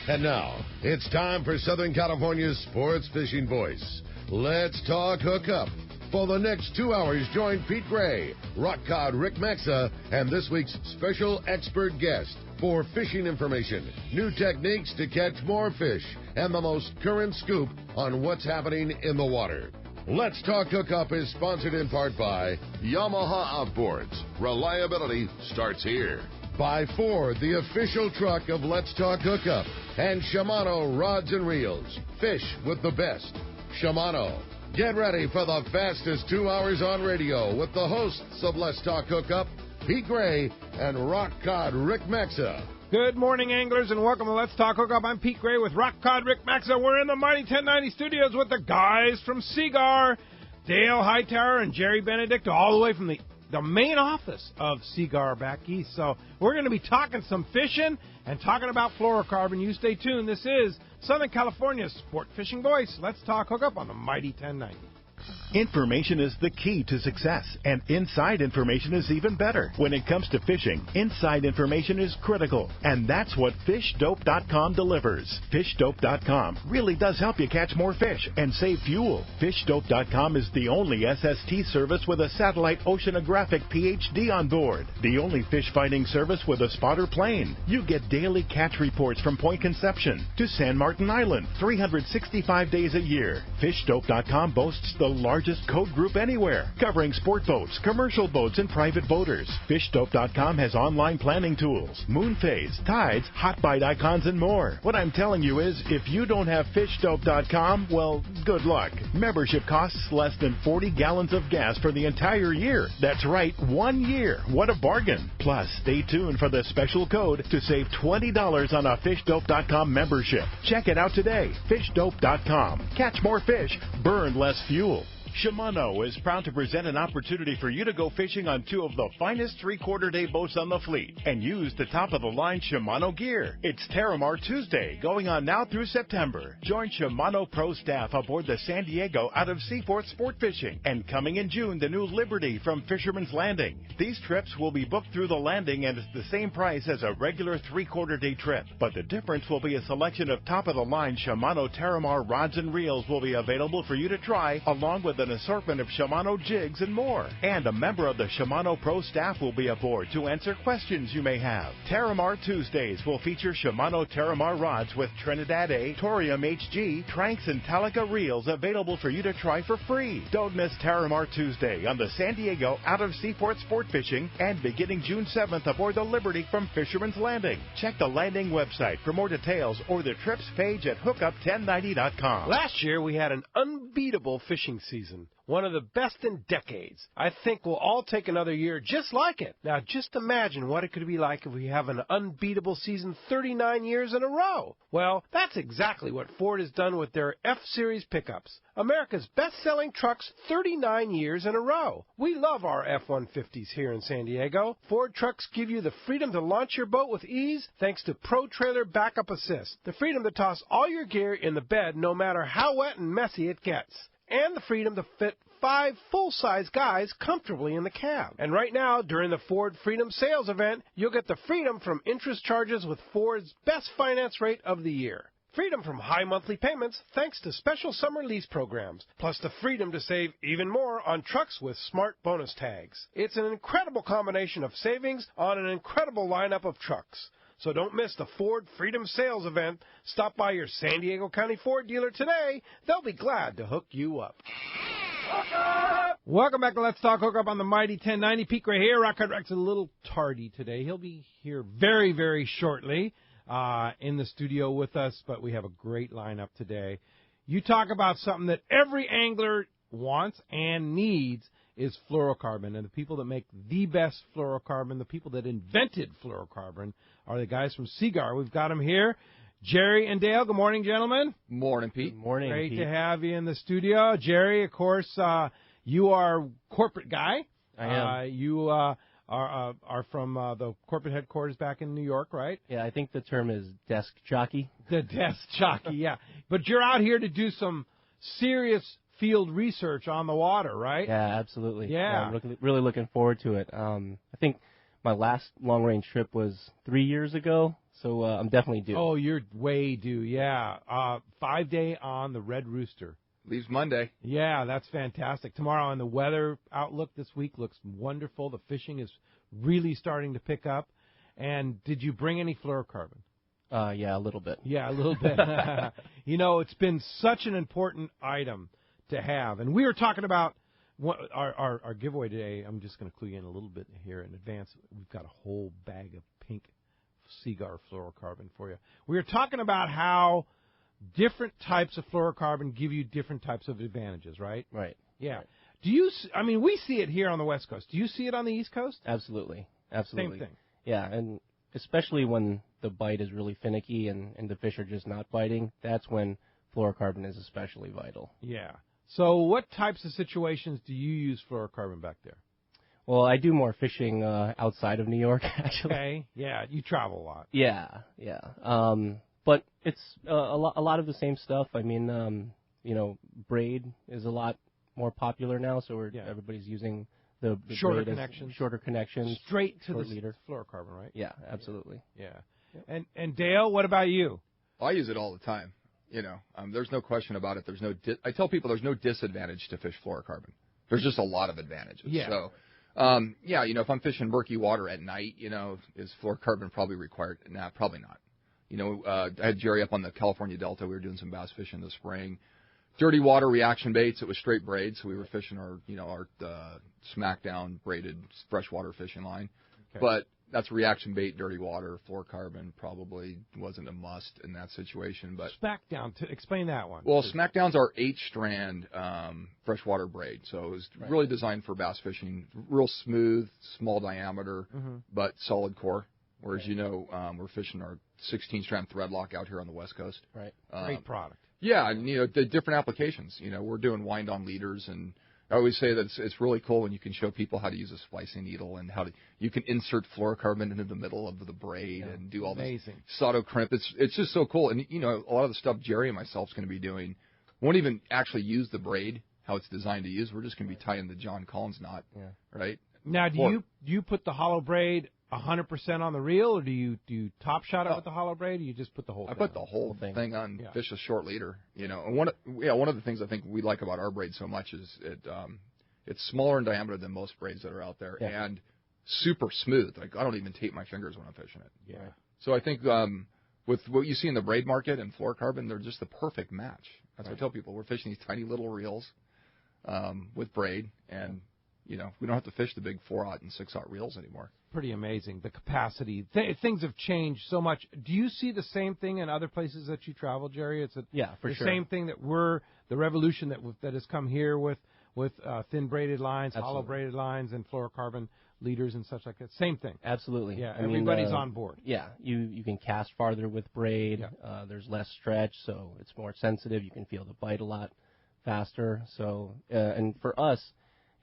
And now, it's time for Southern California's sports fishing voice. Let's talk hookup. For the next 2 hours, join Pete Gray, rock cod Rick Maxa, and this week's special expert guest for fishing information, new techniques to catch more fish, and the most current scoop on what's happening in the water. Let's Talk Hookup is sponsored in part by Yamaha Outboards. Reliability starts here. By Ford, the official truck of Let's Talk Hookup. And Shimano Rods and Reels. Fish with the best. Shimano. Get ready for the fastest 2 hours on radio with the hosts of Let's Talk Hookup, Pete Gray and Rock Cod Rick Maxa. Good morning, anglers, and welcome to Let's Talk Hookup. I'm Pete Gray with Rock Cod Rick Maxa. We're in the Mighty 1090 studios with the guys from Seagar, Dale Hightower and Gerry Benedicto, all the way from the main office of Seagar back east. So we're going to be talking some fishing and talking about fluorocarbon. You stay tuned. This is Southern California's sport fishing voice. Let's Talk Hookup on the Mighty 1090. Information is the key to success, and inside information is even better. When it comes to fishing, inside information is critical, and that's what FishDope.com delivers. FishDope.com really does help you catch more fish and save fuel. FishDope.com is the only SST service with a satellite oceanographic PhD on board, the only fish finding service with a spotter plane. You get daily catch reports from Point Conception to San Martin Island, 365 days a year. FishDope.com boasts the largest code group anywhere, covering sport boats, commercial boats, and private boaters. FishDope.com has online planning tools, moon phase, tides, hot bite icons, and more. What I'm telling you is, if you don't have FishDope.com, well, good luck. Membership costs less than 40 gallons of gas for the entire year. That's right, 1 year. What a bargain. Plus, stay tuned for the special code to save $20 on a FishDope.com membership. Check it out today. FishDope.com. Catch more fish, burn less fuel. Shimano is proud to present an opportunity for you to go fishing on two of the finest three-quarter-day boats on the fleet and use the top-of-the-line Shimano gear. It's Terramar Tuesday, going on now through September. Join Shimano Pro staff aboard the San Diego out of Seaforth Sport Fishing, and coming in June, the new Liberty from Fisherman's Landing. These trips will be booked through the landing and it's the same price as a regular three-quarter-day trip, but the difference will be a selection of top-of-the-line Shimano Terramar rods and reels will be available for you to try, along with an assortment of Shimano jigs and more. And a member of the Shimano Pro staff will be aboard to answer questions you may have. Terramar Tuesdays will feature Shimano Terramar rods with Trinidad A, Torium HG, Tranks, and Talica reels available for you to try for free. Don't miss Terramar Tuesday on the San Diego out of Seaforth Sport Fishing and beginning June 7th aboard the Liberty from Fisherman's Landing. Check the landing website for more details or the trips page at hookup1090.com. Last year, we had an unbeatable fishing season. One of the best in decades. I think we'll all take another year just like it. Now, just imagine what it could be like if we have an unbeatable season 39 years in a row. Well, that's exactly what Ford has done with their F-Series pickups. America's best-selling trucks 39 years in a row. We love our F-150s here in San Diego. Ford trucks give you the freedom to launch your boat with ease thanks to Pro Trailer Backup Assist. The freedom to toss all your gear in the bed no matter how wet and messy it gets. And the freedom to fit 5 full-size guys comfortably in the cab. And right now, during the Ford Freedom Sales Event, you'll get the freedom from interest charges with Ford's best finance rate of the year. Freedom from high monthly payments thanks to special summer lease programs, plus the freedom to save even more on trucks with smart bonus tags. It's an incredible combination of savings on an incredible lineup of trucks. So don't miss the Ford Freedom Sales Event. Stop by your San Diego County Ford dealer today. They'll be glad to hook you up. Welcome back to Let's Talk Hookup on the Mighty 1090. Pete Gray here. Rock Cod Rick's a little tardy today. He'll be here very, very shortly in the studio with us, but we have a great lineup today. You talk about something that every angler wants and needs is fluorocarbon. And the people that make the best fluorocarbon, the people that invented fluorocarbon, are the guys from Seagar. We've got them here. Gerry and Dale, good morning, gentlemen. Morning, Pete. Good morning, Great Pete. to have you in the studio. Gerry, of course, you are corporate guy. I am. You are from the corporate headquarters back in New York, right? Yeah, I think the term is desk jockey. The desk jockey, yeah. But you're out here to do some serious field research on the water, right? Yeah, absolutely. Yeah. I'm really looking forward to it. I think my last long-range trip was 3 years ago, So I'm definitely due. Oh, you're way due, yeah. 5-day on the Red Rooster. Leaves Monday. Yeah, that's fantastic. Tomorrow, and the weather outlook this week looks wonderful. The fishing is really starting to pick up. And did you bring any fluorocarbon? Yeah, a little bit. Yeah, a little bit. It's been such an important item to have. And we were talking about our giveaway today. I'm just going to clue you in a little bit here in advance. We've got a whole bag of pink Seagar fluorocarbon for you. We were talking about how different types of fluorocarbon give you different types of advantages, right? Right. Yeah. Right. We see it here on the West Coast. Do you see it on the East Coast? Absolutely. Same thing. Yeah, and especially when the bite is really finicky and the fish are just not biting, that's when fluorocarbon is especially vital. Yeah. So what types of situations do you use fluorocarbon back there? Well, I do more fishing outside of New York, actually. Okay. Yeah, you travel a lot. Yeah. But it's a lot of the same stuff. I mean, braid is a lot more popular now, so everybody's using the shorter braid connections. Shorter connections. Straight to the leader. fluorocarbon, right? Yeah, absolutely. Yeah. And Dale, what about you? I use it all the time. There's no question about it. I tell people there's no disadvantage to fish fluorocarbon. There's just a lot of advantages. Yeah. So, if I'm fishing murky water at night, is fluorocarbon probably required? Nah, probably not. I had Gerry up on the California Delta. We were doing some bass fishing this spring. Dirty water reaction baits. It was straight braid, so we were fishing our smackdown braided freshwater fishing line. Okay. But that's reaction bait, dirty water, fluorocarbon probably wasn't a must in that situation. But Smackdown, explain that one. Well, Smackdowns are 8-strand freshwater braid, so it was really designed for bass fishing. Real smooth, small diameter, but solid core. Whereas, we're fishing our 16-strand thread lock out here on the West Coast. Right. Great product. Yeah, and, the different applications. We're doing wind-on leaders, and I always say that it's really cool when you can show people how to use a splicing needle and you can insert fluorocarbon into the middle of the braid and do all this Sato crimp. It's just so cool. And, a lot of the stuff Gerry and myself is going to be doing won't even actually use the braid, how it's designed to use. We're just going to be tying the John Collins knot, right? Now, do you put the hollow braid 100% on the reel, or do you top shot it with the hollow braid, or you just put the whole thing? I put the whole thing on fish a short leader, And one of the things I think we like about our braid so much is it's smaller in diameter than most braids that are out there and super smooth. Like I don't even tape my fingers when I'm fishing it. Yeah. So I think with what you see in the braid market and fluorocarbon, they're just the perfect match. That's what I tell people. We're fishing these tiny little reels with braid, and we don't have to fish the big 4/0 and 6/0 reels anymore. Pretty amazing, the capacity. Things have changed so much. Do you see the same thing in other places that you travel, Gerry? It's for the sure. Same thing the revolution that has come here with thin braided lines, hollow braided lines, and fluorocarbon leaders and such like that. Same thing. Absolutely. Yeah, everybody's on board. Yeah, you can cast farther with braid. Yeah. There's less stretch, so it's more sensitive. You can feel the bite a lot faster. So, and for us,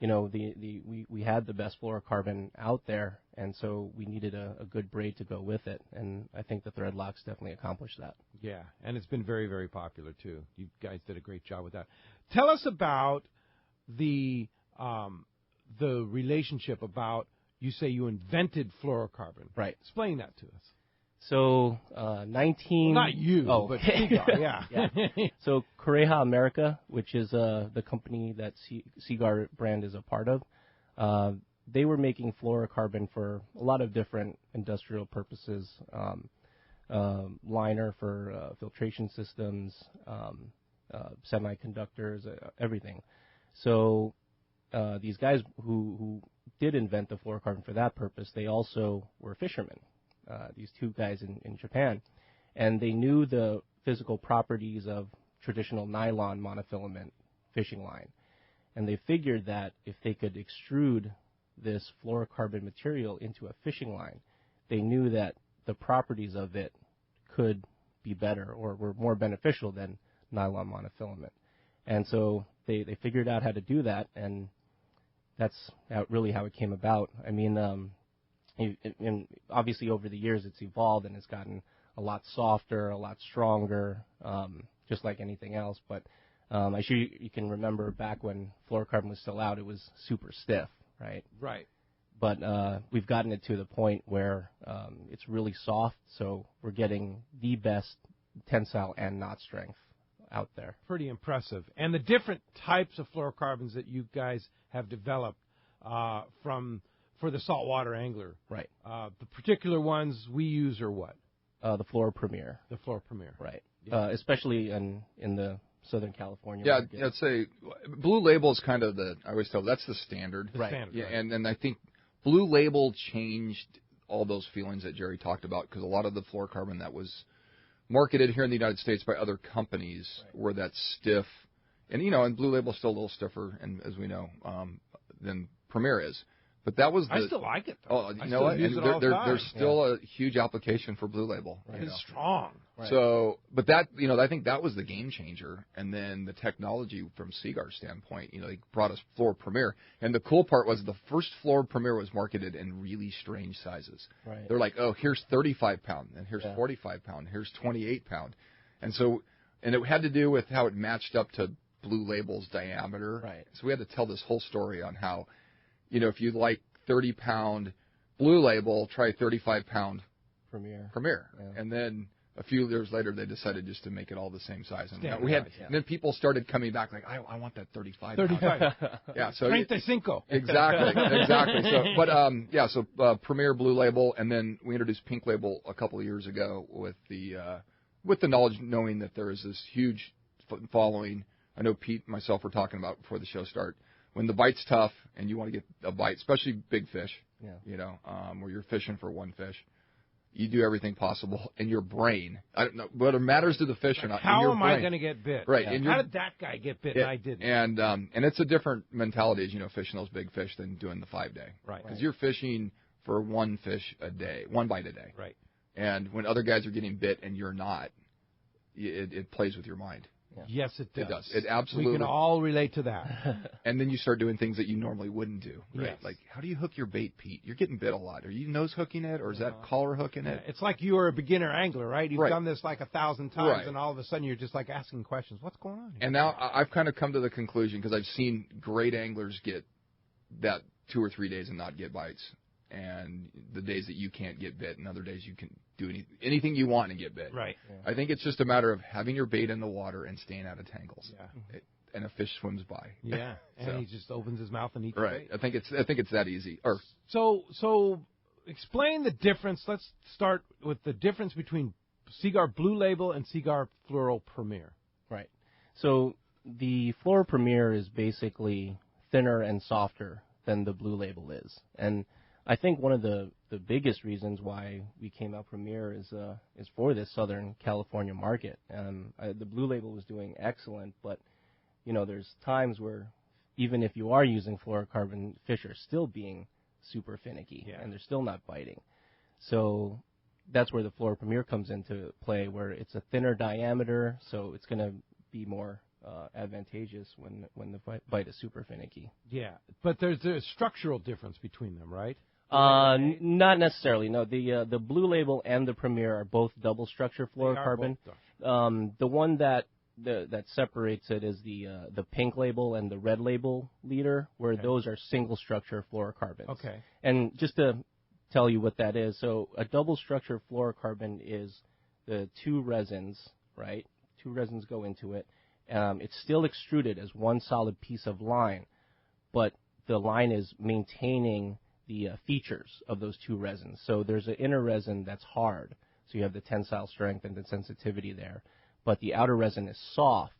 we had the best fluorocarbon out there, and so we needed a good braid to go with it, and I think the thread locks definitely accomplished that. Yeah, and it's been very, very popular too. You guys did a great job with that. Tell us about the relationship about, you say you invented fluorocarbon. Right. Explain that to us. So, Well, not you, but Seagar, yeah. So, Correja America, which is the company that Seagar brand is a part of, they were making fluorocarbon for a lot of different industrial purposes, liner for filtration systems, semiconductors, everything. So, these guys who did invent the fluorocarbon for that purpose, they also were fishermen. These two guys in Japan, and they knew the physical properties of traditional nylon monofilament fishing line, and they figured that if they could extrude this fluorocarbon material into a fishing line, they knew that the properties of it could be better or were more beneficial than nylon monofilament. And so they figured out how to do that, and that's really how it came about. I mean, and obviously over the years it's evolved and it's gotten a lot softer, a lot stronger, just like anything else. But I'm sure you can remember back when fluorocarbon was still out, it was super stiff, right? Right. but we've gotten it to the point where it's really soft, so we're getting the best tensile and knot strength out there. Pretty impressive. And the different types of fluorocarbons that you guys have developed for the saltwater angler. Right. The particular ones we use are what? The Fluor Premier. The Fluor Premier. Right. Yeah. Especially in the Southern California Yeah, market. I'd say Blue Label is kind of I always tell that's the standard. The standard, Yeah, right. and I think Blue Label changed all those feelings that Gerry talked about, because a lot of the fluorocarbon that was marketed here in the United States by other companies were that stiff. And, and Blue Label is still a little stiffer, and as we know, than Premier is. But that was I still like it, though. Oh, you I know still what? use it all the time. There's still a huge application for Blue Label. It's strong. Right. So, but that, I think that was the game changer. And then the technology from Seagar's standpoint, they brought us Fluor Premier. And the cool part was the first Fluor Premier was marketed in really strange sizes. Right. They're like, oh, here's 35 pound, and here's 45 pound, here's 28 pound. And it had to do with how it matched up to Blue Label's diameter. Right. So we had to tell this whole story on how, if you like 30-pound Blue Label, try 35-pound Premier. Yeah. And then a few years later, they decided just to make it all the same size. And Standard size, and then people started coming back like, I want that 35. 35. Yeah, so 35. Exactly. So Premier Blue Label, and then we introduced Pink Label a couple of years ago with the knowledge, knowing that there is this huge following. I know Pete and myself were talking about before the show started. When the bite's tough and you want to get a bite, especially big fish, where you're fishing for one fish, you do everything possible in your brain. I don't know whether it matters to the fish or not. How am I going to get bit? Right. Yeah. How did that guy get bit and I didn't? And it's a different mentality as fishing those big fish than doing the 5-day. Right. Because you're fishing for one fish a day, one bite a day. Right. And when other guys are getting bit and you're not, it plays with your mind. Yeah. Yes, it does. It does. It absolutely. We can all relate to that. And then you start doing things that you normally wouldn't do. Right? Yes. Like, how do you hook your bait, Pete? You're getting bit a lot. Are you nose hooking it, or is that collar hooking it? It's like you are a beginner angler, right? You've Right. done this like 1,000 times, Right. and all of a sudden you're just like asking questions. What's going on here? And now I've kind of come to the conclusion, because I've seen great anglers get that 2 or 3 days and not get bites. And the days that you can't get bit, and other days you can do anything you want and get bit. Right. Yeah. I think it's just a matter of having your bait in the water and staying out of tangles. Yeah. And a fish swims by. Yeah. And So. he just opens his mouth and eats Right. the I think it's that easy. Or So explain the difference. Let's start with the difference between Seagar Blue Label and Seagar Fluoro Premier. Right. So the Fluor Premier is basically thinner and softer than the Blue Label is. And I think one of the biggest reasons why we came out Premier is for this Southern California market. The Blue Label was doing excellent, but there's times where even if you are using fluorocarbon, fish are still being super finicky, and they're still not biting. So that's where the Fluor Premier comes into play, where it's a thinner diameter, so it's going to be more advantageous when the bite is super finicky. Yeah, but there's a structural difference between them, right? Not necessarily. No, the Blue Label and the Premier are both double structure fluorocarbon. The one that separates it is the Pink Label and the Red Label leader, where those are single structure fluorocarbons. Okay. And just to tell you what that is, so a double structure fluorocarbon is the two resins, right? Two resins go into it. It's still extruded as one solid piece of line, but the line is maintaining the features of those two resins. So there's an inner resin that's hard, so you have the tensile strength and the sensitivity there, but the outer resin is soft,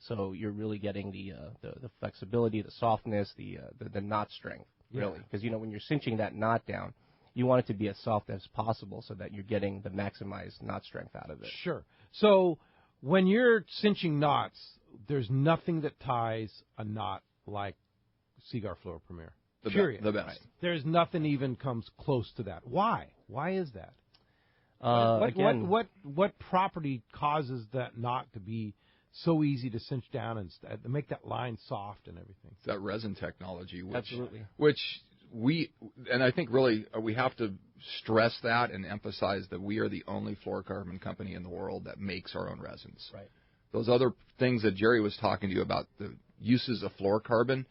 so you're really getting the flexibility, the softness, the knot strength, really. Because, when you're cinching that knot down, you want it to be as soft as possible so that you're getting the maximized knot strength out of it. Sure. So when you're cinching knots, there's nothing that ties a knot like Seagar Fluoro Premier. Period. The best. Right. There's nothing even comes close to that. Why? Why is that? What property causes that knot to be so easy to cinch down and make that line soft and everything? It's that resin technology, Absolutely. And I think really we have to stress that and emphasize that we are the only fluorocarbon company in the world that makes our own resins. Right. Those other things that Gerry was talking to you about, the uses of fluorocarbon,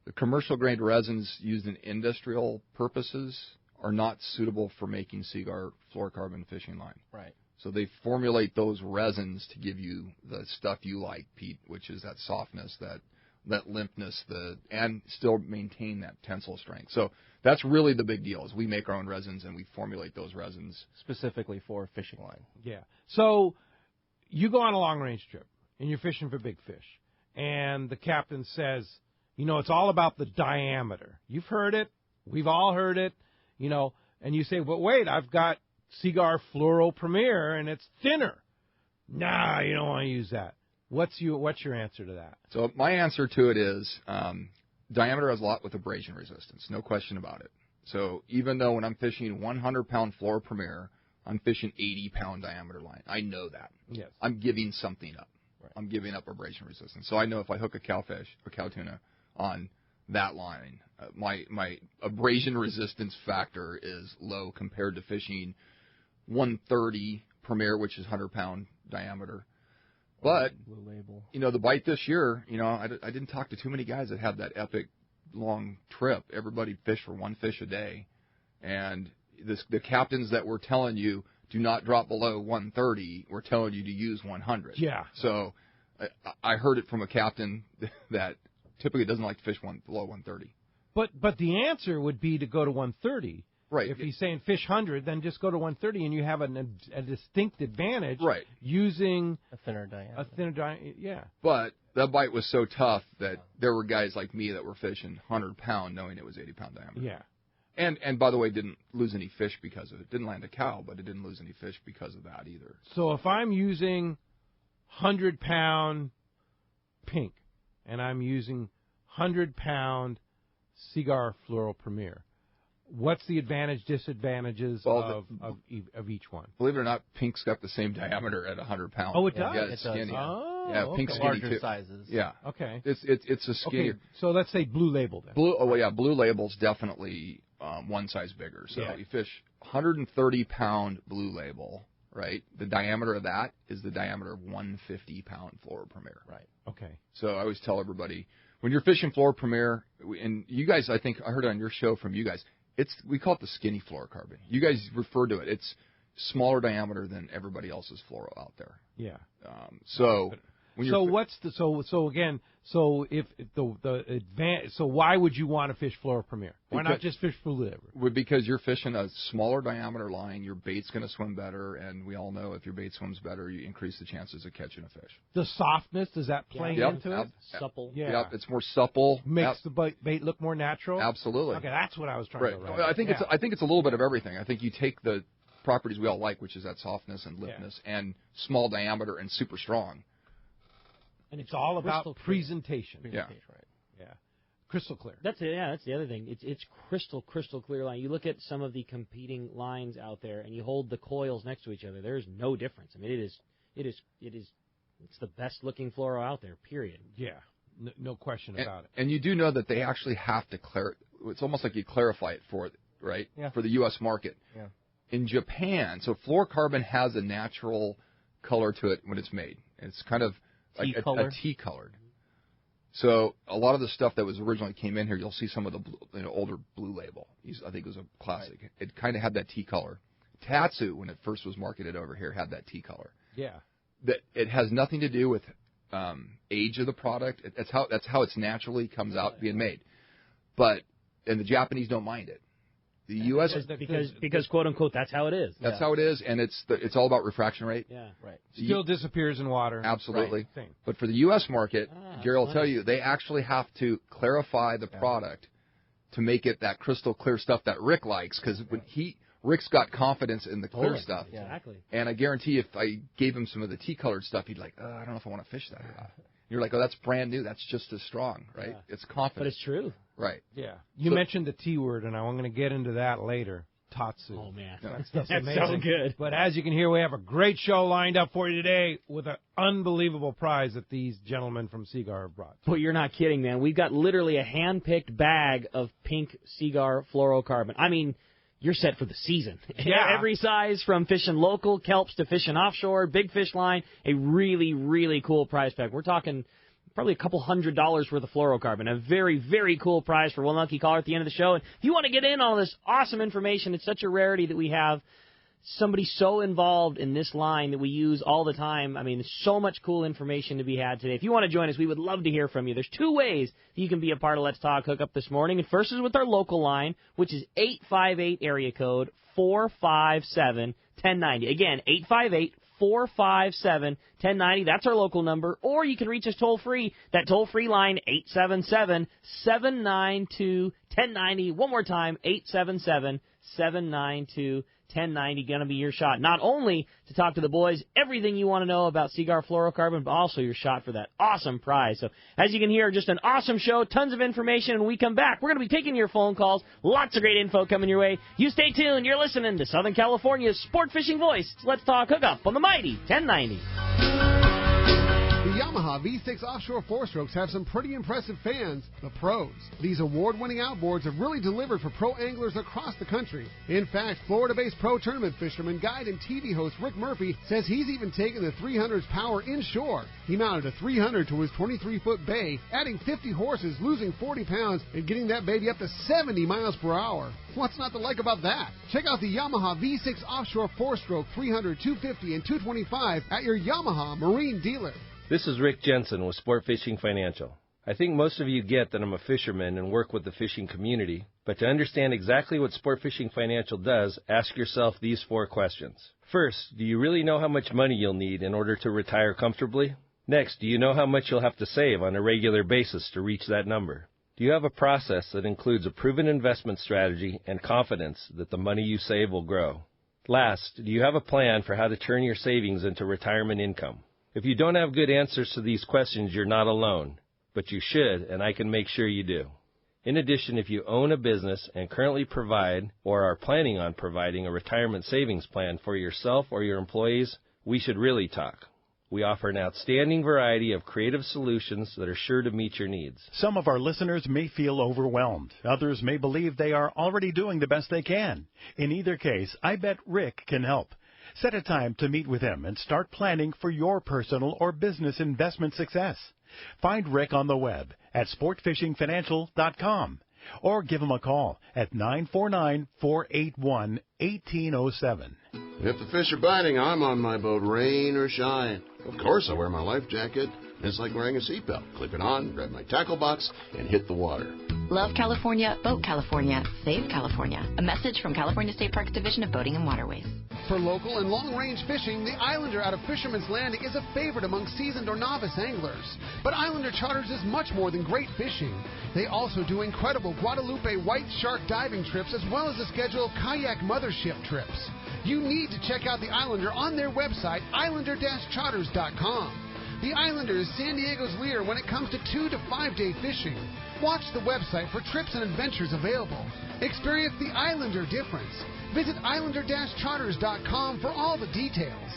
The commercial grade resins used in industrial purposes are not suitable for making Seagar fluorocarbon fishing line. Right. So they formulate those resins to give you the stuff you like, Pete, which is that softness, that limpness, and still maintain that tensile strength. So that's really the big deal. Is we make our own resins and we formulate those resins specifically for a fishing line. Yeah. So you go on a long range trip and you're fishing for big fish, and the captain says, it's all about the diameter. You've heard it. We've all heard it. And you say, but wait, I've got Seagar Fluoro Premier, and it's thinner. Nah, you don't want to use that. What's your answer to that? So my answer to it is diameter has a lot with abrasion resistance, no question about it. So even though when I'm fishing 100-pound Fluoro Premier, I'm fishing 80-pound diameter line. I know that. Yes. I'm giving something up. Right. I'm giving up abrasion resistance. So I know if I hook a cowfish, a cow tuna, on that line, my abrasion resistance factor is low compared to fishing 130 Premier, which is 100-pound diameter. But, Blue Label. The bite this year, I didn't talk to too many guys that had that epic long trip. Everybody fished for one fish a day. And the captains that were telling you do not drop below 130 were telling you to use 100. Yeah. So I heard it from a captain that typically doesn't like to fish below 130. But the answer would be to go to 130. Right. If he's saying fish 100, then just go to 130, and you have a distinct advantage. Right. Using a thinner diameter. Yeah. But that bite was so tough that there were guys like me that were fishing 100-pound knowing it was 80-pound diameter. Yeah. And by the way, didn't lose any fish because of it. Didn't land a cow, but it didn't lose any fish because of that either. So if I'm using 100-pound pink, and I'm using 100-pound Seagar Fluoro Premier, what's the disadvantages of each one? Believe it or not, pink's got the same diameter at 100 pounds. Oh, it does? Yeah, it's skinny. Oh, yeah, pink's skinny larger too. sizes. Yeah. Okay. It's a skinnier. Okay, so let's say Blue Label then. Blue Label's definitely one size bigger. So you fish 130-pound Blue Label, right? The diameter of that is the diameter of 150-pound Fluoro Premier. Right. Okay. So I always tell everybody, when you're fishing Fluoro Premier, and you guys, I think I heard it on your show from you guys, we call it the skinny fluorocarbon. You guys refer to it. It's smaller diameter than everybody else's fluoro out there. Yeah. So why would you want to fish Fluoro Premier? Why not just fish Blue Label? Because you're fishing a smaller diameter line, your bait's going to swim better, and we all know if your bait swims better, you increase the chances of catching a fish. The softness, does that play into it? Supple. Yeah. Yep, it's more supple. Makes the bait look more natural? Absolutely. Okay, that's what I was trying to write. I think it's a little bit of everything. I think you take the properties we all like, which is that softness and limpness, and small diameter and super strong. And it's all about presentation. Yeah. Right. Yeah. Crystal clear. That's the other thing. It's crystal clear line. You look at some of the competing lines out there, and you hold the coils next to each other. There's no difference. I mean, it's the best looking fluoro out there. Period. Yeah. No question about it. And you do know that they actually have to it's almost like you clarify it for the U.S. market. Yeah. In Japan, so fluorocarbon has a natural color to it when it's made. It's kind of like a tea-colored. So a lot of the stuff that was originally came in here, you'll see some of the older Blue Label. I think it was a classic. Right. It kind of had that tea color. Tatsu, when it first was marketed over here, had that tea color. Yeah. That it has nothing to do with age of the product. That's how it's naturally comes out being made. And the Japanese don't mind it. The U.S. because quote unquote that's how it is. That's how it is, and it's all about refraction rate. Yeah, right. Still disappears in water. Absolutely. Right. But for the U.S. market, Gerry will tell you they actually have to clarify the product to make it that crystal clear stuff that Rick likes, because when Rick's got confidence in the clear stuff. Yeah. Exactly. And I guarantee if I gave him some of the tea-colored stuff, he'd like, I don't know if I want to fish that or not. You're like, that's brand new. That's just as strong, right? Yeah. It's confident. But it's true. Right. Yeah. You mentioned the T word, and I'm going to get into that later. Tatsu. Oh, man. That's amazing. So good. But as you can hear, we have a great show lined up for you today with an unbelievable prize that these gentlemen from Seagar have brought. But you're not kidding, man. We've got literally a hand-picked bag of pink Seagar fluorocarbon. I mean, you're set for the season. Yeah. Every size, from fishing local kelps to fishing offshore, big fish line, a really, really cool prize pack. We're talking probably a couple $100 worth of fluorocarbon. A very, very cool prize for one lucky caller at the end of the show. And if you want to get in on this awesome information, it's such a rarity that we have somebody so involved in this line that we use all the time. I mean, there's so much cool information to be had today. If you want to join us, we would love to hear from you. There's 2 ways that you can be a part of Let's Talk Hookup this morning. And first is with our local line, which is 858 area code 457-1090. Again, 858-457-1090. That's our local number. Or you can reach us toll-free. That toll-free line, 877-792-1090. One more time, 877-792-1090. 1090 going to be your shot. Not only to talk to the boys, everything you want to know about Seagar fluorocarbon, but also your shot for that awesome prize. So as you can hear, just an awesome show, tons of information. And when we come back, we're going to be taking your phone calls. Lots of great info coming your way. You stay tuned. You're listening to Southern California's sport fishing voice. Let's Talk Hookup on the mighty 1090. The Yamaha V6 offshore four-strokes have some pretty impressive fans, the pros. These award-winning outboards have really delivered for pro anglers across the country. In fact, Florida-based pro tournament fisherman, guide, and TV host Rick Murphy says he's even taken the 300's power inshore. He mounted a 300 to his 23-foot bay, adding 50 horses, losing 40 pounds, and getting that baby up to 70 miles per hour. What's not to like about that? Check out the Yamaha V6 offshore four-stroke 300, 250, and 225 at your Yamaha marine dealer. This is Rick Jensen with Sport Fishing Financial. I think most of you get that I'm a fisherman and work with the fishing community, but to understand exactly what Sport Fishing Financial does, ask yourself these 4 questions. First, do you really know how much money you'll need in order to retire comfortably? Next, do you know how much you'll have to save on a regular basis to reach that number? Do you have a process that includes a proven investment strategy and confidence that the money you save will grow? Last, do you have a plan for how to turn your savings into retirement income? If you don't have good answers to these questions, you're not alone, but you should, and I can make sure you do. In addition, if you own a business and currently provide or are planning on providing a retirement savings plan for yourself or your employees, we should really talk. We offer an outstanding variety of creative solutions that are sure to meet your needs. Some of our listeners may feel overwhelmed. Others may believe they are already doing the best they can. In either case, I bet Rick can help. Set a time to meet with him and start planning for your personal or business investment success. Find Rick on the web at sportfishingfinancial.com or give him a call at 949-481-1807. If the fish are biting, I'm on my boat, rain or shine. Of course, I wear my life jacket. It's like wearing a seatbelt. Clip it on, grab my tackle box, and hit the water. Love California, Boat California, Save California. A message from California State Parks Division of Boating and Waterways. For local and long-range fishing, the Islander out of Fisherman's Landing is a favorite among seasoned or novice anglers. But Islander Charters is much more than great fishing. They also do incredible Guadalupe white shark diving trips as well as a schedule of kayak mothership trips. You need to check out the Islander on their website, islander-charters.com. The Islander is San Diego's leader when it comes to 2 to 5 day fishing. Watch the website for trips and adventures available. Experience the Islander difference. Visit islander-charters.com for all the details.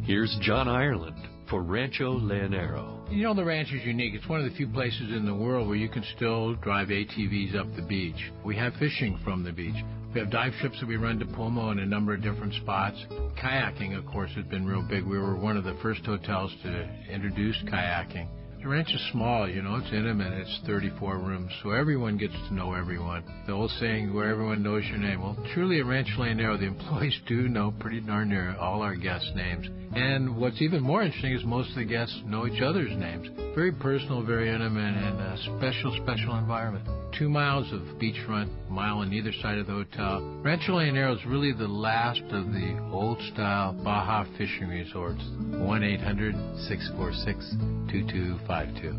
Here's John Ireland for Rancho Leonero. You know, the ranch is unique. It's one of the few places in the world where you can still drive ATVs up the beach. We have fishing from the beach. We have dive trips that we run to Pomo in a number of different spots. Kayaking, of course, has been real big. We were one of the first hotels to introduce kayaking. The ranch is small, you know, it's intimate. It's 34 rooms, so everyone gets to know everyone. The old saying, where everyone knows your name. Well, truly at Rancho Leonero, the employees do know pretty darn near all our guests' names. And what's even more interesting is most of the guests know each other's names. Very personal, very intimate, and a special, special environment. 2 miles of beachfront, a mile on either side of the hotel. Rancho Leonero is really the last of the old-style Baja fishing resorts. 1-800-646-2252.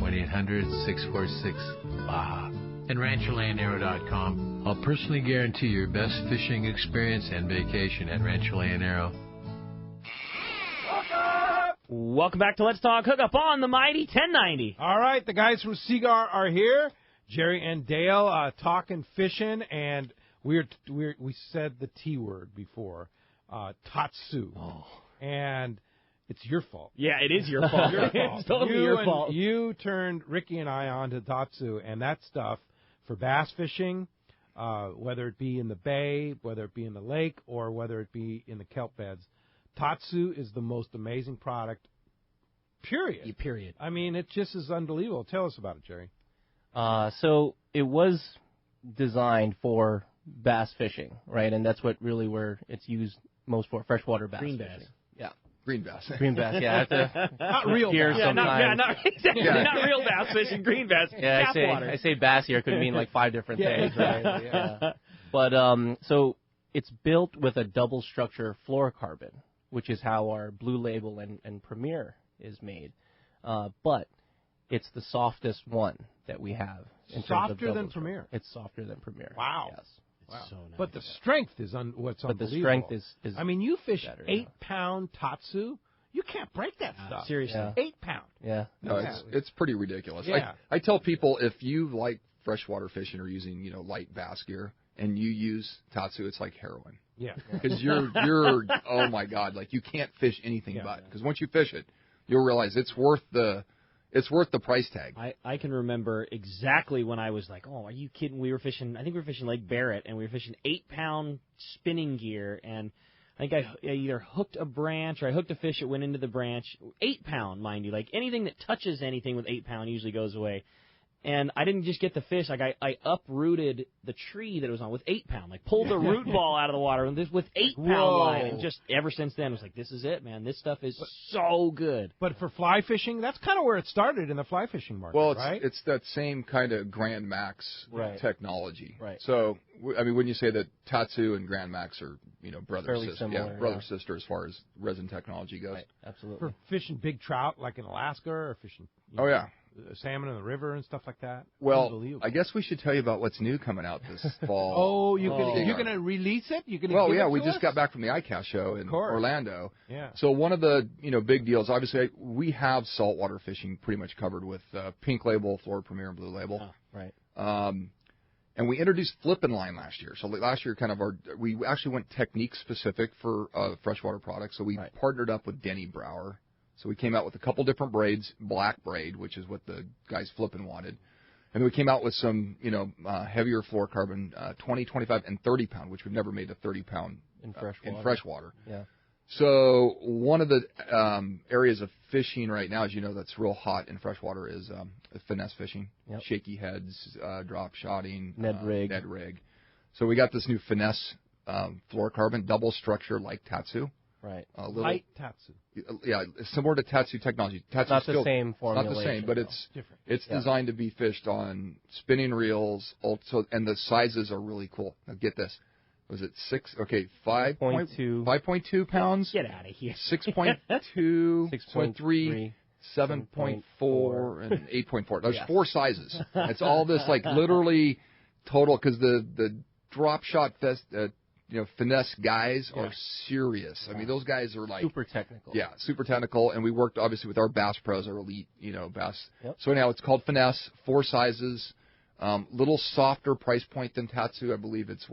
1-800-646-BAJA. And RanchoLeonero.com. I'll personally guarantee your best fishing experience and vacation at Rancho Leonero. Welcome back to Let's Talk Hookup on the mighty 1090. All right, the guys from Seagar are here. Jerry and Dale talking fishing, and we said the T word before, tatsu. Oh. And it's your fault. Yeah, it is your fault. It's totally your fault. You turned Ricky and I on to tatsu, and that stuff for bass fishing, whether it be in the bay, whether it be in the lake, or whether it be in the kelp beds. Tatsu is the most amazing product Period. Yeah, period. I mean, it just is unbelievable. Tell us about it, Gerry. So it was designed for bass fishing, right? And that's what really where it's used most for, freshwater bass Green fishing. bass. Yeah. Green bass. Green bass, yeah. I have to Not real hear bass. sometimes. Not real bass fishing, green bass, Yeah, tap water. I say bass here could mean like 5 different things, right? Yeah. But so it's built with a double structure fluorocarbon, which is how our Blue Label and Premier is made. But it's the softest one that we have. In terms of Softer than double Premier. It's softer than Premier. Wow. Yes. Wow. So nice. But the strength is what's But the unbelievable. strength is I mean, you fish better, 8-pound tatsu. You can't break that stuff. Seriously. Yeah. 8-pound. Yeah. No, it's pretty ridiculous. Yeah. I tell people if you like freshwater fishing or using light bass gear and you use tatsu, it's like heroin. Yeah. Because you're oh my god, like you can't fish anything but because once you fish it, you'll realize it's worth the price tag. I can remember exactly when I was like, oh, are you kidding? We were fishing, I think we were fishing Lake Barrett, and we were fishing 8-pound spinning gear, and I think I either hooked a branch or I hooked a fish that went into the branch. 8-pound, mind you. Like anything that touches anything with 8-pound usually goes away. And I didn't just get the fish. Like I uprooted the tree that it was on with 8-pound. Like pulled the root ball out of the water with 8-pound line. And just ever since then, I was like, this is it, man. This stuff is so good. But for fly fishing, that's kind of where it started in the fly fishing market, Well, right? it's that same kind of Grand Max technology. Right. So, I mean, when you say that Tatsu and Grand Max are, brother Fairly sister, similar, brother sister as far as resin technology goes. Right. Absolutely. For fishing big trout, like in Alaska, or fishing salmon in the river and stuff like that. Well, I guess we should tell you about what's new coming out this fall. Oh, you're going to release it? You're gonna Well, give yeah, it we to just us? got back from the ICAST show in Orlando. Yeah. So one of the big deals, obviously, we have saltwater fishing pretty much covered with Pink Label, Florida Premier, and Blue Label. Oh, right. And we introduced flipping line last year. So last year, we actually went technique specific for freshwater products. So we partnered up with Denny Brower. So we came out with a couple different braids, black braid, which is what the guys flipping wanted. And then we came out with some, heavier fluorocarbon, 20, 25, and 30 pound, which we've never made a 30 pound in freshwater. Yeah. So one of the areas of fishing right now, as you know, that's real hot in freshwater is finesse fishing, shaky heads, drop shotting, Ned rig. So we got this new finesse fluorocarbon, double structure like Tatsu. Right. Light Tatsu. Yeah, similar to Tatsu technology. Tatsu's not still, the same formulation. Not the same, but it's different. It's designed to be fished on spinning reels. Also, and the sizes are really cool. Now get this. Was it 5.2 pounds? Get out of here. 6.2, 6.3, 7.4, and 8.4. There's 4 sizes. It's all this literally total because the drop shot finesse guys are serious. I mean, those guys are super technical. Yeah, super technical. And we worked obviously with our Bass Pros, our elite, bass. Yep. So anyhow, it's called finesse, 4 sizes, little softer price point than Tatsu. I believe it's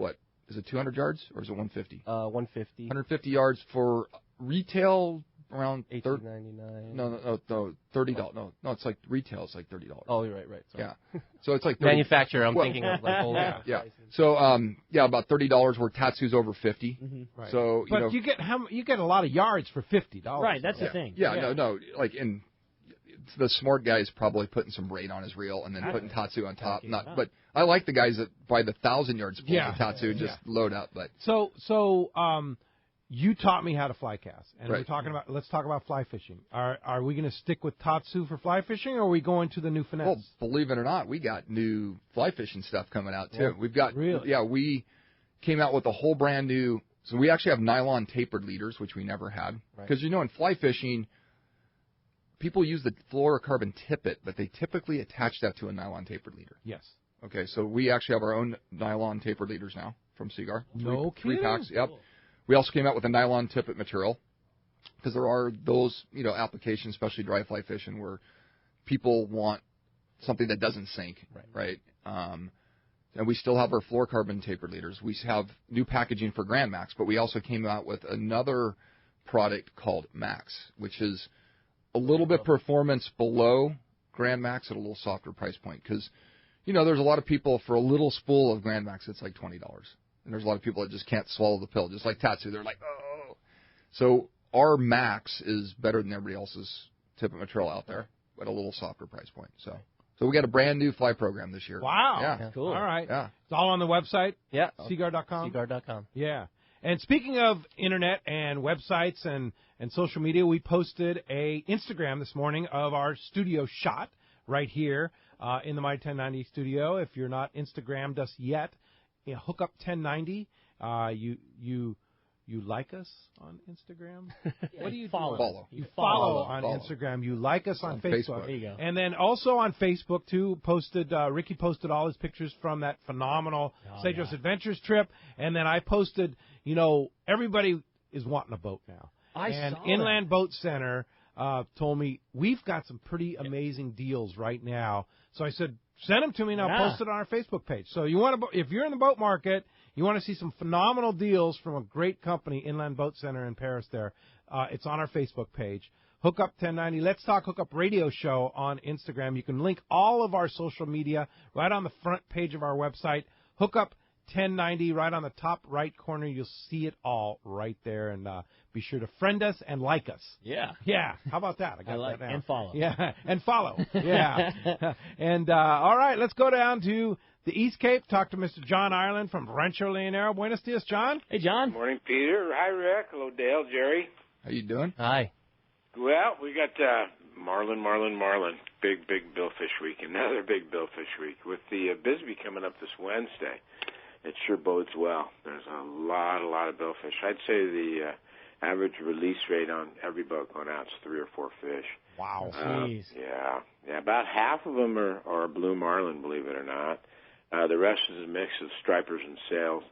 is it 200 yards or is it 150? 150. 150 yards for retail around $18.99. No, $30. No, it's like retail. It's like $30. Oh, you're right. Sorry. Yeah. So it's like manufacturer. I'm thinking of whole yeah. So about $30 where Tatsu's over 50. Mm-hmm. Right. So but you get a lot of yards for $50. Right. That's the thing. Yeah. No. And the smart guy's probably putting some braid on his reel and then putting Tatsu on top. But I like the guys that buy the 1,000-yard spool of Tatsu just load up. But so you taught me how to fly cast, and let's talk about fly fishing. Are we going to stick with Tatsu for fly fishing, or are we going to the new finesse? Well, believe it or not, we got new fly fishing stuff coming out too. Yeah. We've got we came out with a whole brand new. So we actually have nylon tapered leaders, which we never had, because in fly fishing, people use the fluorocarbon tippet, but they typically attach that to a nylon tapered leader. Yes. Okay, so we actually have our own nylon tapered leaders now from Seagar. Three packs. Yep. We also came out with a nylon tippet material because there are those, applications, especially dry fly fishing, where people want something that doesn't sink, right? And we still have our fluorocarbon tapered leaders. We have new packaging for Grand Max, but we also came out with another product called Max, which is a little bit performance below Grand Max at a little softer price point because, there's a lot of people for a little spool of Grand Max, it's like $20. And there's a lot of people that just can't swallow the pill, just like Tatsu. They're like, oh. So our Max is better than everybody else's tippet material out there at a little softer price point. So we got a brand new fly program this year. Wow. Yeah. Cool. All right. Yeah. It's all on the website? Yeah. Seagar.com? Seagar.com. Yeah. And speaking of internet and websites and social media, we posted a Instagram this morning of our studio shot right here in the Mighty 1090 studio. If you're not Instagrammed us yet, Hookup 1090. You like us on Instagram? What do you follow? You follow on Instagram. You like us on Facebook. There you go. And then also on Facebook, too, Ricky posted all his pictures from that phenomenal Cedros Adventures trip. And then I posted, everybody is wanting a boat now. Inland Boat Center told me, we've got some pretty amazing deals right now. So I said, send them to me and I'll post it on our Facebook page. So if you're in the boat market, you want to see some phenomenal deals from a great company, Inland Boat Center in Paris there, it's on our Facebook page. Hookup 1090, Let's Talk Hookup Radio Show on Instagram. You can link all of our social media right on the front page of our website. Hookup 1090, right on the top right corner. You'll see it all right there. And be sure to friend us and like us. Yeah. Yeah. How about that? I got that now. And follow. Yeah. And follow. Yeah. And all right, let's go down to the East Cape. Talk to Mr. John Ireland from Rancho Leonero. Buenos dias, John. Hey, John. Good morning, Peter. Hi, Rick. Hello, Dale. Jerry. How you doing? Hi. Well, we got Marlin. Big billfish week. Another big billfish week. With the Bisbee coming up this Wednesday, it sure bodes well. There's a lot of billfish. I'd say the average release rate on every boat going out is 3 or 4 fish. Wow. Jeez. Yeah. About half of them are blue marlin, believe it or not. The rest is a mix of stripers and sails.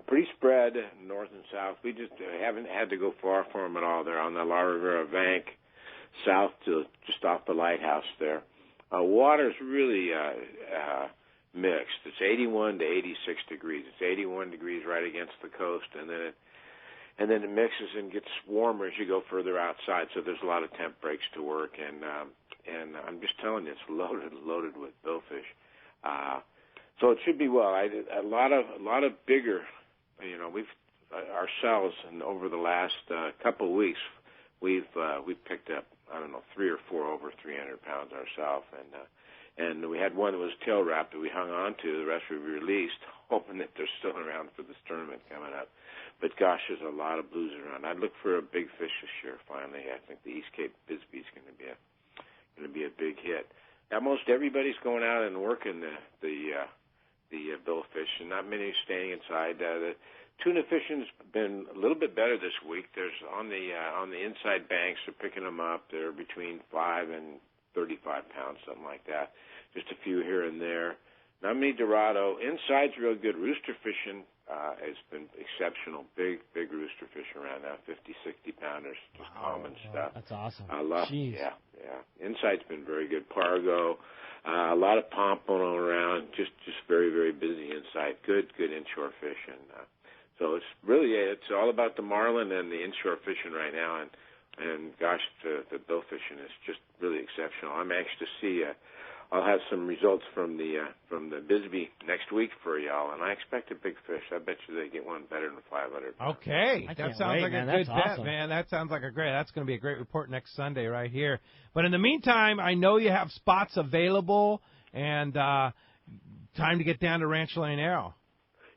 Pretty spread north and south. We just haven't had to go far for them at all. They're on the La Rivera bank, south to just off the lighthouse there. Water's really mixed. It's 81 to 86 degrees. It's 81 degrees right against the coast, and then it mixes and gets warmer as you go further outside. So there's a lot of temp breaks to work, and I'm just telling you, it's loaded with billfish. So it should be well. A lot of bigger, we've ourselves, and over the last couple of weeks, we've picked up 3 or 4 over 300 pounds ourselves, and we had one that was tail wrapped that we hung on to. The rest we released, hoping that they're still around for this tournament coming up. But gosh, there's a lot of blues around. I'd look for a big fish this year. Finally, I think the East Cape Bisbee is going to be a big hit. Almost everybody's going out and working the billfish, and not many are staying inside. The tuna fishing's been a little bit better this week. There's on the inside banks, they're picking them up. They're between 5 and 35 pounds, something like that. Just a few here and there. Not many Dorado. Inside's real good. Rooster fishing has been exceptional. Big rooster fish around now, 50, 60 pounders, just common stuff. That's awesome. Yeah. Inside's been very good. Pargo, a lot of pompano around, just very, very busy inside. Good inshore fishing. So it's all about the marlin and the inshore fishing right now, and gosh, the bill fishing is just really exceptional. I'm anxious to see. I'll have some results from the Bisbee next week for y'all, and I expect a big fish. I bet you they get one better than 500 pounds. Okay, that sounds like a good bet, man. That sounds like that's going to be a great report next Sunday right here. But in the meantime, I know you have spots available, and time to get down to Rancho Leonero.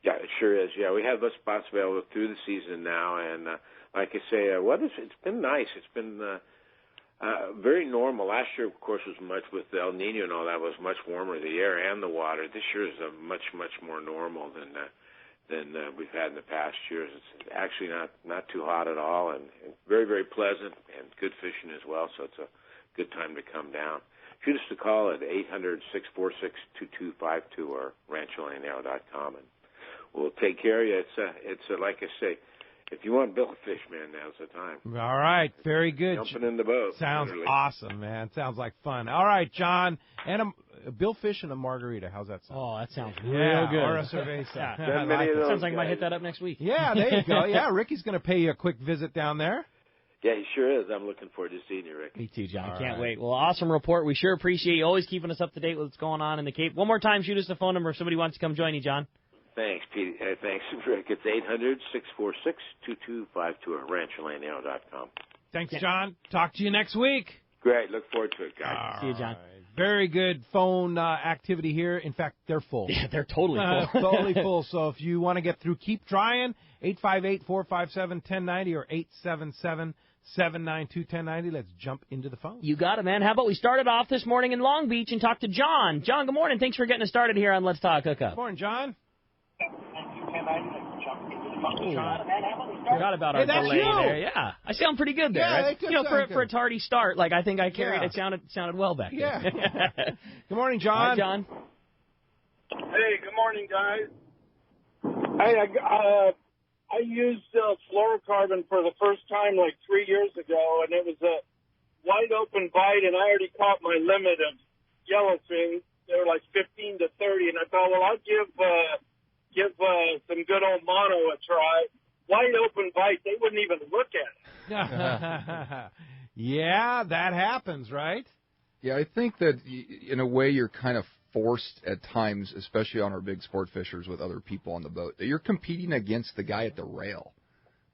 Yeah, it sure is. Yeah, we have those spots available through the season now, and like I say, it's been nice. It's been very normal. Last year, of course, was much with the El Nino and all that, was much warmer, the air and the water. This year is much more normal than we've had in the past years. It's actually not too hot at all, and very, very pleasant and good fishing as well. So it's a good time to come down. Shoot us a call at 800-646-2252 or rancholeonero.com, and we'll take care of you. It's like I say, if you want billfish, man, now's the time. All right, very good. Jumping in the boat. Sounds literally awesome, man. Sounds like fun. All right, John, and a billfish and a margarita. How's that sound? Oh, that sounds real good. Or a cerveza. Sounds like I might hit that up next week. Yeah, there you go. Yeah, Ricky's going to pay you a quick visit down there. Yeah, he sure is. I'm looking forward to seeing you, Rick. Me too, John. Can't wait. Well, awesome report. We sure appreciate you always keeping us up to date with what's going on in the Cape. One more time, shoot us a phone number if somebody wants to come join you, John. Thanks, Pete. Thanks, Rick. It's 800-646-2252 or rancholeonero.com. Thanks, John. Talk to you next week. Great. Look forward to it, guys. See you, John. Very good phone activity here. In fact, they're full. Yeah, they're totally full. Totally full. So if you want to get through, keep trying. 858-457-1090 or 877-792-1090. Let's jump into the phone. You got it, man. How about we started off this morning in Long Beach and talked to John. John, good morning. Thanks for getting us started here on Let's Talk Hookup. Good morning, John. Forgot about our delay you. there. Yeah, I sound pretty good there. Yeah, Right? For a tardy start, like I think I carried. It sounded well back there. Yeah. Good morning, John. Hi, John. Hey, good morning, guys. Hey, I used fluorocarbon for the first time like 3 years ago, and it was a wide open bite, and I already caught my limit of yellowfin. They were like 15 to 30, and I thought, well, I'll give some good old mono a try. Wide open bite, they wouldn't even look at it. Yeah, that happens, right? Yeah, I think that in a way you're kind of forced at times, especially on our big sport fishers with other people on the boat, that you're competing against the guy at the rail.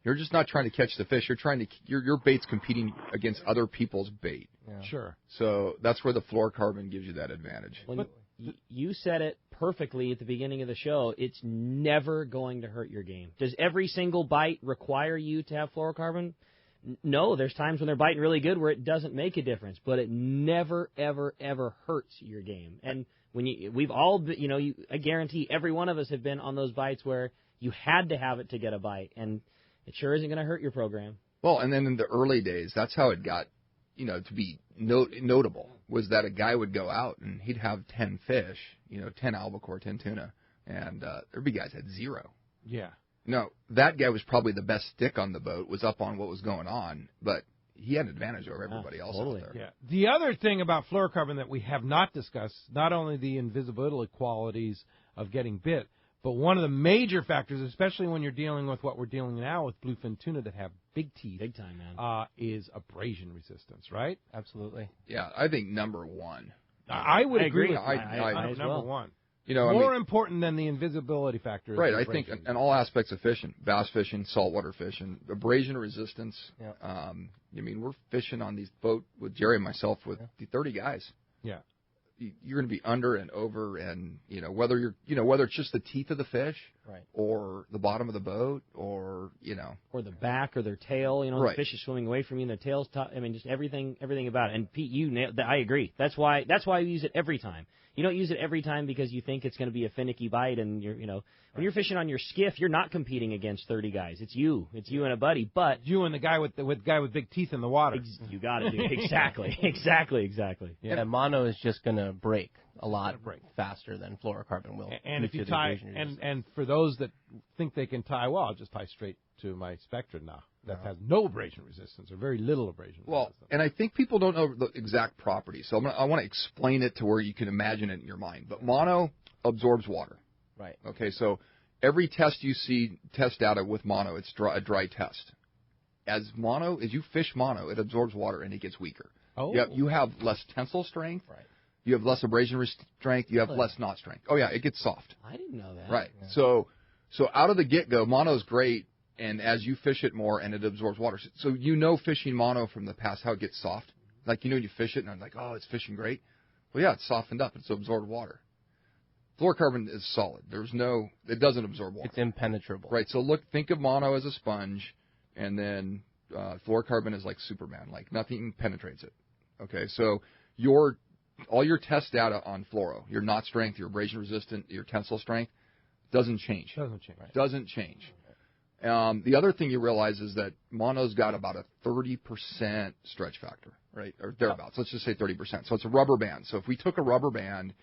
You're just not trying to catch the fish. You're trying to your bait's competing against other people's bait. Yeah. Sure. So that's where the fluorocarbon gives you that advantage. Well, you said it perfectly at the beginning of the show. It's never going to hurt your game. Does every single bite require you to have fluorocarbon? No, there's times when they're biting really good where it doesn't make a difference, but it never, ever, ever hurts your game. And we've all, I guarantee every one of us have been on those bites where you had to have it to get a bite, and it sure isn't going to hurt your program. Well, and then in the early days, that's how it got, to be notable, was that a guy would go out and he'd have 10 fish, 10 albacore, 10 tuna, and there'd be guys that had 0. Yeah. No, that guy was probably the best stick on the boat, was up on what was going on, but he had an advantage over everybody else out there. Yeah. The other thing about fluorocarbon that we have not discussed, not only the invisibility qualities of getting bit, but one of the major factors, especially when you're dealing with what we're dealing now with bluefin tuna that have big teeth, big time, man, is abrasion resistance, right? Absolutely. Yeah, I think number one. I would agree with I number one. More important than the invisibility factor. Right, I think in all aspects of fishing, bass fishing, saltwater fishing, abrasion resistance. Yeah. We're fishing on these boat with Gerry and myself with 30 guys. Yeah. You're going to be under and over, and whether whether it's just the teeth of the fish, right, or the bottom of the boat, or or the back or their tail. Right. The fish is swimming away from you, and their tail's just everything about it. And Pete, you nailed. I agree. That's why we use it every time. You don't use it every time because you think it's going to be a finicky bite, and when you're fishing on your skiff, you're not competing against 30 guys. It's you and a buddy, but you and the guy with big teeth in the water. You got it, dude. Exactly. Yeah, and mono is just going to break a lot faster than fluorocarbon will. And if you tie, and for those that think they can tie, well, I'll just tie straight to my Spectra now. That has no abrasion resistance or very little abrasion resistance. And I think people don't know the exact properties, so I want to explain it to where you can imagine it in your mind. But mono absorbs water. Right. Okay, so every test you see test data with mono, it's a dry test. As you fish mono, it absorbs water and it gets weaker. Oh. You have less tensile strength. Right. You have less abrasion strength. You have less knot strength. Oh yeah, it gets soft. I didn't know that. Right. Yeah. So out of the get-go, mono's great. And as you fish it more, and it absorbs water. So fishing mono from the past, how it gets soft. Like, you fish it, and I'm like, oh, it's fishing great. Well, yeah, it's softened up. It's absorbed water. Fluorocarbon is solid. It doesn't absorb water. It's impenetrable. Right, so think of mono as a sponge, and then fluorocarbon is like Superman. Like, nothing penetrates it. Okay, so all your test data on fluoro, your knot strength, your abrasion resistant, your tensile strength, doesn't change. Doesn't change. The other thing you realize is that mono's got about a 30% stretch factor, right, or thereabouts. Let's just say 30%. So it's a rubber band. So if we took a rubber band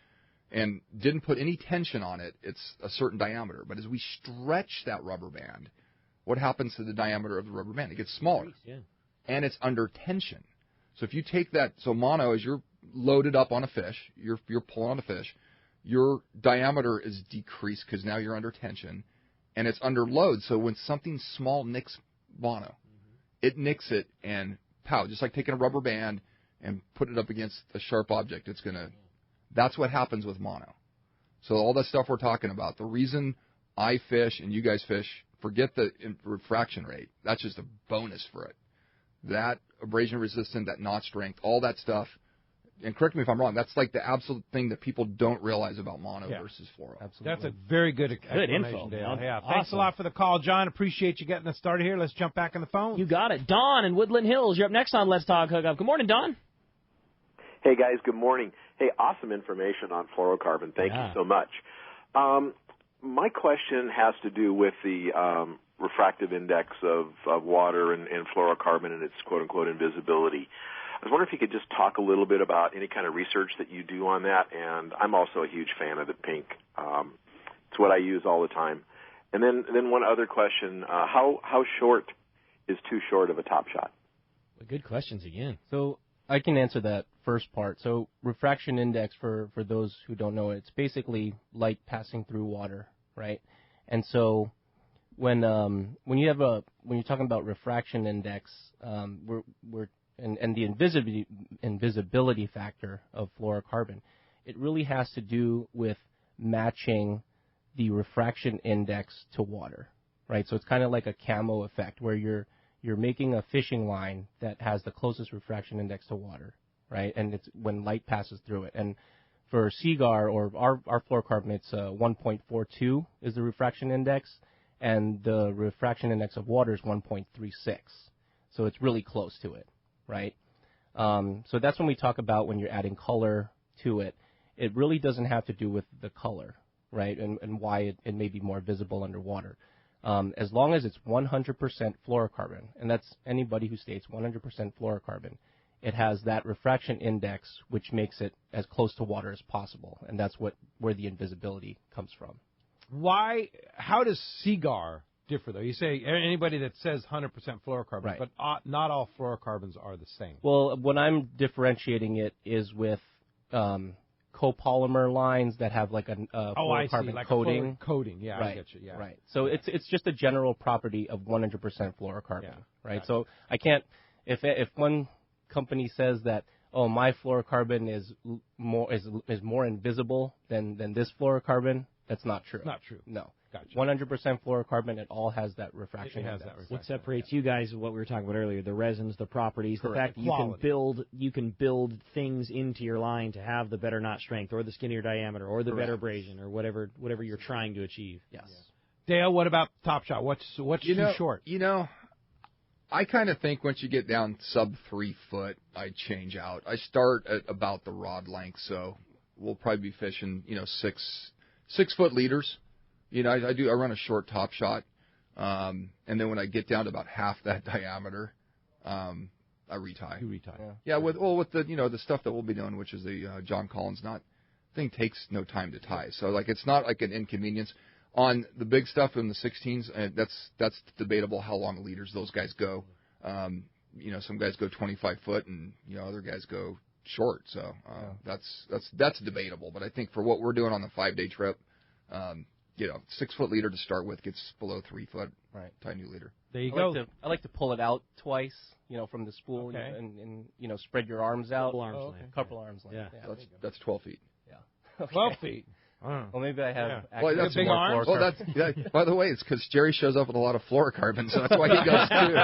and didn't put any tension on it, it's a certain diameter. But as we stretch that rubber band, what happens to the diameter of the rubber band? It gets smaller, and it's under tension. So if you take that, mono, as you're loaded up on a fish, you're pulling on a fish, your diameter is decreased because now you're under tension. And it's under load, so when something small nicks mono, it nicks it and pow, just like taking a rubber band and put it up against a sharp object, that's what happens with mono. So all that stuff we're talking about, the reason I fish and you guys fish, forget the refraction rate. That's just a bonus for it. that abrasion resistant, that knot strength, all that stuff. And correct me if I'm wrong, that's like the absolute thing that people don't realize about mono versus fluoro. Absolutely. That's a very good info. Dale. Yeah. Awesome. Thanks a lot for the call, John. Appreciate you getting us started here. Let's jump back on the phone. You got it. Don in Woodland Hills, you're up next on Let's Talk Hookup. Good morning, Don. Hey, guys. Good morning. Hey, awesome information on fluorocarbon. Thank you so much. My question has to do with the refractive index of water and fluorocarbon and its quote-unquote invisibility. I was wondering if you could just talk a little bit about any kind of research that you do on that, and I'm also a huge fan of the pink. It's what I use all the time. And then one other question, how short is too short of a top shot? Well, good questions again. So I can answer that first part. So refraction index, for those who don't know, it's basically light passing through water, right? And so when you're talking about refraction index, and the invisibility factor of fluorocarbon, it really has to do with matching the refraction index to water, right? So it's kind of like a camo effect where you're making a fishing line that has the closest refraction index to water, right? And it's when light passes through it. And for Seagar or our fluorocarbon, it's 1.42 is the refraction index, and the refraction index of water is 1.36. So it's really close to it. Right? So that's when we talk about when you're adding color to it. It really doesn't have to do with the color, right, and why it may be more visible underwater. As long as it's 100% fluorocarbon, and that's anybody who states 100% fluorocarbon, it has that refraction index, which makes it as close to water as possible, and that's where the invisibility comes from. How does Seagar differ, though? You say anybody that says 100% fluorocarbon, right, but not all fluorocarbons are the same. Well, when I'm differentiating it is with copolymer lines that have like a fluorocarbon like coating. Coating, yeah, right. I get you. Yeah, right. So it's just a general property of 100% fluorocarbon, right? Gotcha. So I can't if one company says that, oh, my fluorocarbon is more invisible than this fluorocarbon, that's not true. Not true. No. Gotcha. 100% fluorocarbon, it all has that refraction. What separates you guys, what we were talking about earlier, the resins, the properties, correct, the fact that you can build things into your line to have the better knot strength or the skinnier diameter or the correct, better abrasion or whatever you're trying to achieve. Yes. Dale, what about Top Shot? What's too short? I kind of think once you get down sub 3 foot, I change out. I start at about the rod length, so we'll probably be fishing, 6 foot leaders. I run a short top shot, and then when I get down to about half that diameter, I retie. You retie. Yeah, with the stuff that we'll be doing, which is the John Collins knot, thing takes no time to tie. So it's not like an inconvenience. On the big stuff in the 16s, that's debatable how long leaders those guys go. Some guys go 25 foot, and other guys go short. So that's debatable. But I think for what we're doing on the 5-day trip. 6 foot leader to start with gets below 3 foot. Right. Tie new leader. There you go. I like to pull it out twice, from the spool, and spread your arms out. Couple arms length. Yeah. That's 12 feet. Yeah. Okay. 12 feet. Well, maybe I have that's big arms. Well, by the way, it's because Gerry shows up with a lot of fluorocarbon, so that's why he goes too.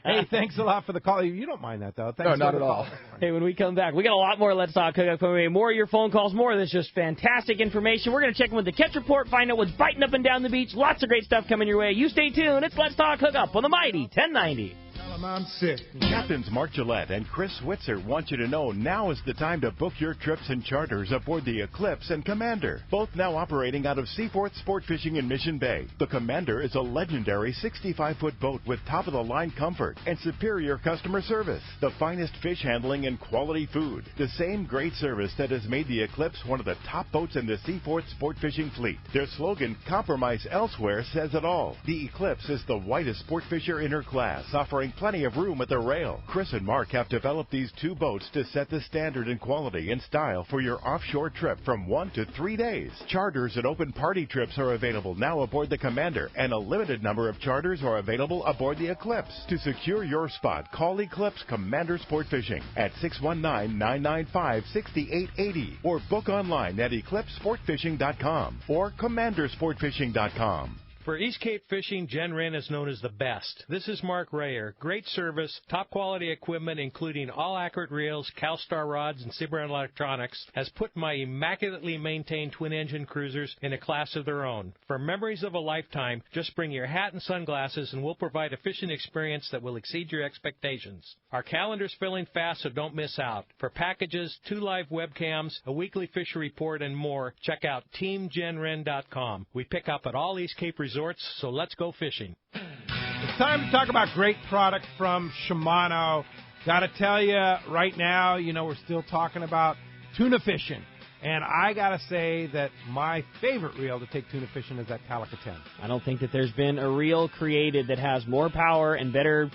Hey, thanks a lot for the call. You don't mind that, though. Thanks no, not at all. Hey, when we come back, we got a lot more Let's Talk Hookup. More of your phone calls, more of this just fantastic information. We're going to check in with the catch report, find out what's biting up and down the beach. Lots of great stuff coming your way. You stay tuned. It's Let's Talk Hookup on the Mighty 1090. I'm sick. Captains Mark Gillette and Chris Switzer want you to know now is the time to book your trips and charters aboard the Eclipse and Commander, both now operating out of Seaforth Sport Fishing in Mission Bay. The Commander is a legendary 65-foot boat with top-of-the-line comfort and superior customer service, the finest fish handling and quality food, the same great service that has made the Eclipse one of the top boats in the Seaforth Sport Fishing fleet. Their slogan, "Compromise Elsewhere," says it all. The Eclipse is the whitest sport fisher in her class, offering plenty of room at the rail. Chris and Mark have developed these two boats to set the standard in quality and style for your offshore trip from 1 to 3 days. Charters and open party trips are available now aboard the Commander, and a limited number of charters are available aboard the Eclipse. To secure your spot, call Eclipse Commander Sport Fishing at 619-995-6880 or book online at eclipsesportfishing.com or commandersportfishing.com. For East Cape fishing, Jen Wren is known as the best. This is Mark Rayer. Great service, top quality equipment, including all accurate reels, CalStar rods, and Seaguar electronics, has put my immaculately maintained twin-engine cruisers in a class of their own. For memories of a lifetime, just bring your hat and sunglasses, and we'll provide a fishing experience that will exceed your expectations. Our calendar's filling fast, so don't miss out. For packages, 2 live webcams, a weekly fishery report, and more, check out TeamJenRen.com. We pick up at all East Cape resorts, so let's go fishing. It's time to talk about great product from Shimano. Got to tell you, right now, we're still talking about tuna fishing. And I got to say that my favorite reel to take tuna fishing is that Talica 10. I don't think that there's been a reel created that has more power and better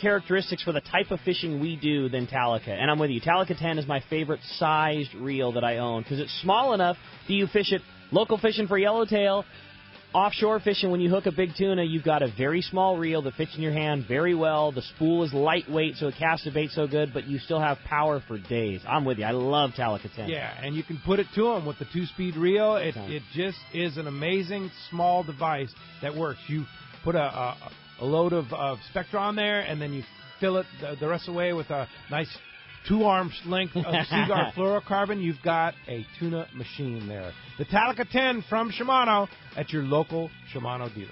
characteristics for the type of fishing we do than Talica. And I'm with you. Talica 10 is my favorite sized reel that I own because it's small enough that you fish it local fishing for yellowtail. Offshore fishing, when you hook a big tuna, you've got a very small reel that fits in your hand very well. The spool is lightweight, so it casts the bait so good, but you still have power for days. I'm with you. I love Talica 10. Yeah, and you can put it to them with the 2-speed reel. It just is an amazing small device that works. You put a load of Spectra on there, and then you fill it the rest of the way with a nice 2 arms length of Seagar fluorocarbon. You've got a tuna machine there. The Talica 10 from Shimano at your local Shimano dealer.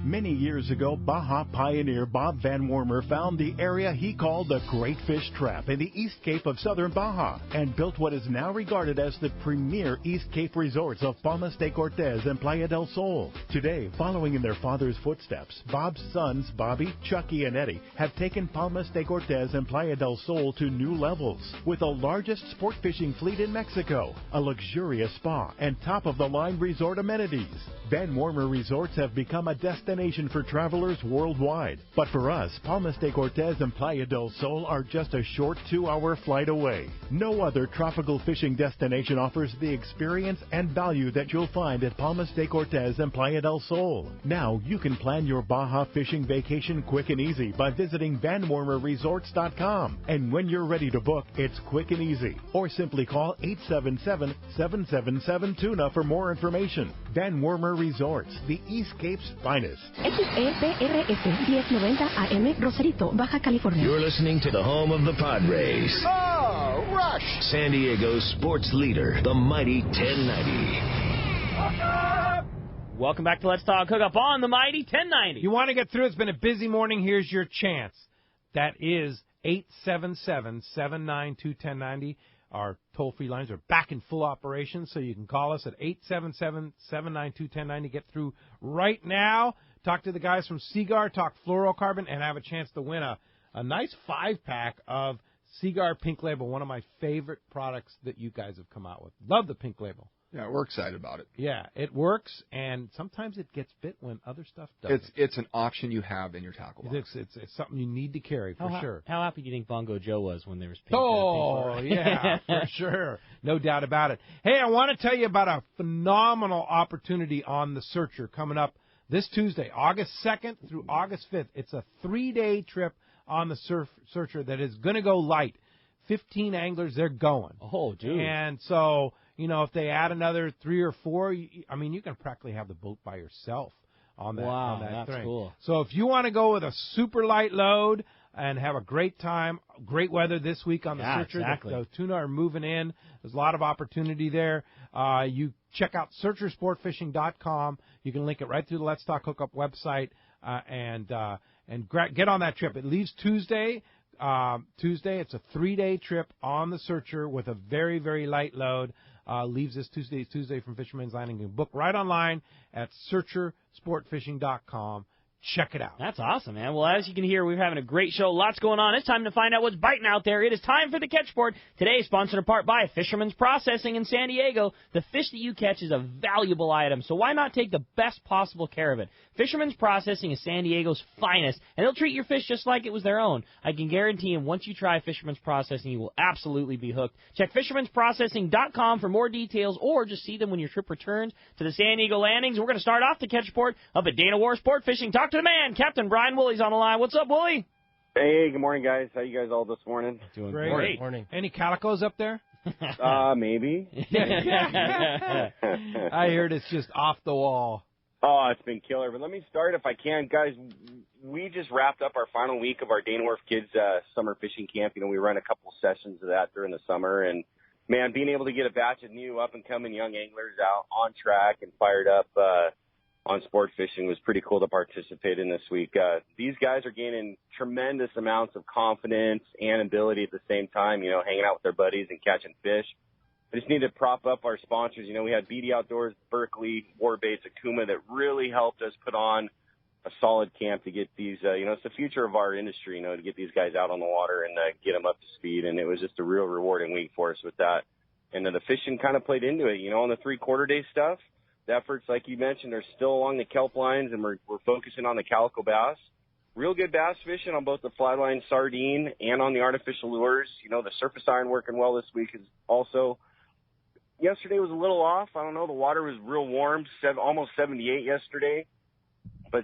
Many years ago, Baja pioneer Bob Van Wormer found the area he called the Great Fish Trap in the East Cape of southern Baja and built what is now regarded as the premier East Cape resorts of Palmas de Cortez and Playa del Sol. Today, following in their father's footsteps, Bob's sons, Bobby, Chucky, and Eddie, have taken Palmas de Cortez and Playa del Sol to new levels with the largest sport fishing fleet in Mexico, a luxurious spa, and top-of-the-line resort amenities. Van Wormer Resorts have become a destination for travelers worldwide. But for us, Palmas de Cortez and Playa del Sol are just a short 2-hour flight away. No other tropical fishing destination offers the experience and value that you'll find at Palmas de Cortez and Playa del Sol. Now you can plan your Baja fishing vacation quick and easy by visiting VanWormerResorts.com. And when you're ready to book, it's quick and easy. Or simply call 877-777-TUNA for more information. Van Wormer Resorts, the East Cape's finest. XEPRS 1090 AM, Rosarito, Baja California. You're listening to the home of the Padres. Oh, rush! San Diego's sports leader, the mighty 1090. Welcome back to Let's Talk Hookup on the mighty 1090. You want to get through? It's been a busy morning. Here's your chance. That is 877-792-1090. Our toll-free lines are back in full operation, so you can call us at 877-792-1090. Get through right now. Talk to the guys from Seagar, talk fluorocarbon, and have a chance to win a nice 5-pack of Seagar Pink Label, one of my favorite products that you guys have come out with. Love the Pink Label. Yeah, we're excited about it. Yeah, it works, and sometimes it gets bit when other stuff doesn't. It's an option you have in your tackle box. It's something you need to carry, for sure. How happy do you think Bongo Joe was when there was pink? Yeah, for sure. No doubt about it. Hey, I want to tell you about a phenomenal opportunity on the Searcher coming up this Tuesday, August 2nd through August 5th. It's a 3-day trip on the Searcher that is going to go light. 15 anglers, they're going. Oh, dude. And so, if they add another 3 or 4, you can practically have the boat by yourself on that, wow, that's thing. Cool. So if you want to go with a super light load and have a great time, great weather this week on the Searcher. Exactly. The tuna are moving in. There's a lot of opportunity there. You check out searchersportfishing.com. You can link it right through the Let's Talk Hookup website and get on that trip. It leaves Tuesday. It's a 3-day trip on the Searcher with a very, very light load. Leaves this Tuesday from Fisherman's Landing. You can book right online at searchersportfishing.com. Check it out. That's awesome, man. Well, as you can hear, we're having a great show. Lots going on. It's time to find out what's biting out there. It is time for the Catch Board. Today, sponsored in part by Fisherman's Processing in San Diego. The fish that you catch is a valuable item, so why not take the best possible care of it? Fisherman's Processing is San Diego's finest, and they'll treat your fish just like it was their own. I can guarantee you, once you try Fisherman's Processing, you will absolutely be hooked. Check fishermansprocessing.com for more details, or just see them when your trip returns to the San Diego landings. We're going to start off the Catch Board up at Dana War Sport Fishing. Talk to the man, Captain Brian Woolley's on the line. What's up, Woolley? Hey, good morning, guys. How you guys all this morning? Doing great. Morning. Any calicos up there? Maybe. I heard it's just off the wall. Oh, it's been killer. But let me start if I can. Guys, we just wrapped up our final week of our Dana Wharf Kids summer fishing camp. We run a couple sessions of that during the summer. And, man, being able to get a batch of new up-and-coming young anglers out on track and fired up on sport fishing was pretty cool to participate in this week. These guys are gaining tremendous amounts of confidence and ability at the same time, hanging out with their buddies and catching fish. I just need to prop up our sponsors. We had BD Outdoors, Berkeley, Warbaits, Akuma that really helped us put on a solid camp to get these, it's the future of our industry, to get these guys out on the water and get them up to speed. And it was just a real rewarding week for us with that. And then the fishing kind of played into it, on the 3/4 day stuff. The efforts, like you mentioned, are still along the kelp lines, and we're focusing on the calico bass. Real good bass fishing on both the fly line sardine and on the artificial lures. The surface iron working well this week is also. Yesterday was a little off. I don't know. The water was real warm, almost 78 yesterday, but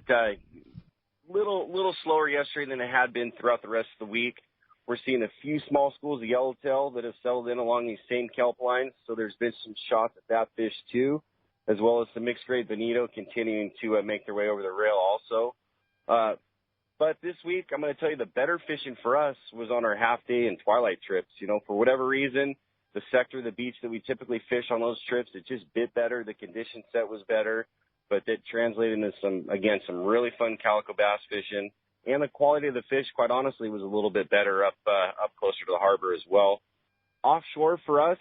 little slower yesterday than it had been throughout the rest of the week. We're seeing a few small schools of yellowtail that have settled in along these same kelp lines, so there's been some shots at that fish too, as well as the mixed grade bonito continuing to make their way over the rail also. But this week, I'm going to tell you the better fishing for us was on our half day and twilight trips. For whatever reason, the sector of the beach that we typically fish on those trips, it just bit better. The condition set was better, but it translated into some really fun calico bass fishing. And the quality of the fish, quite honestly, was a little bit better up closer to the harbor as well. Offshore for us,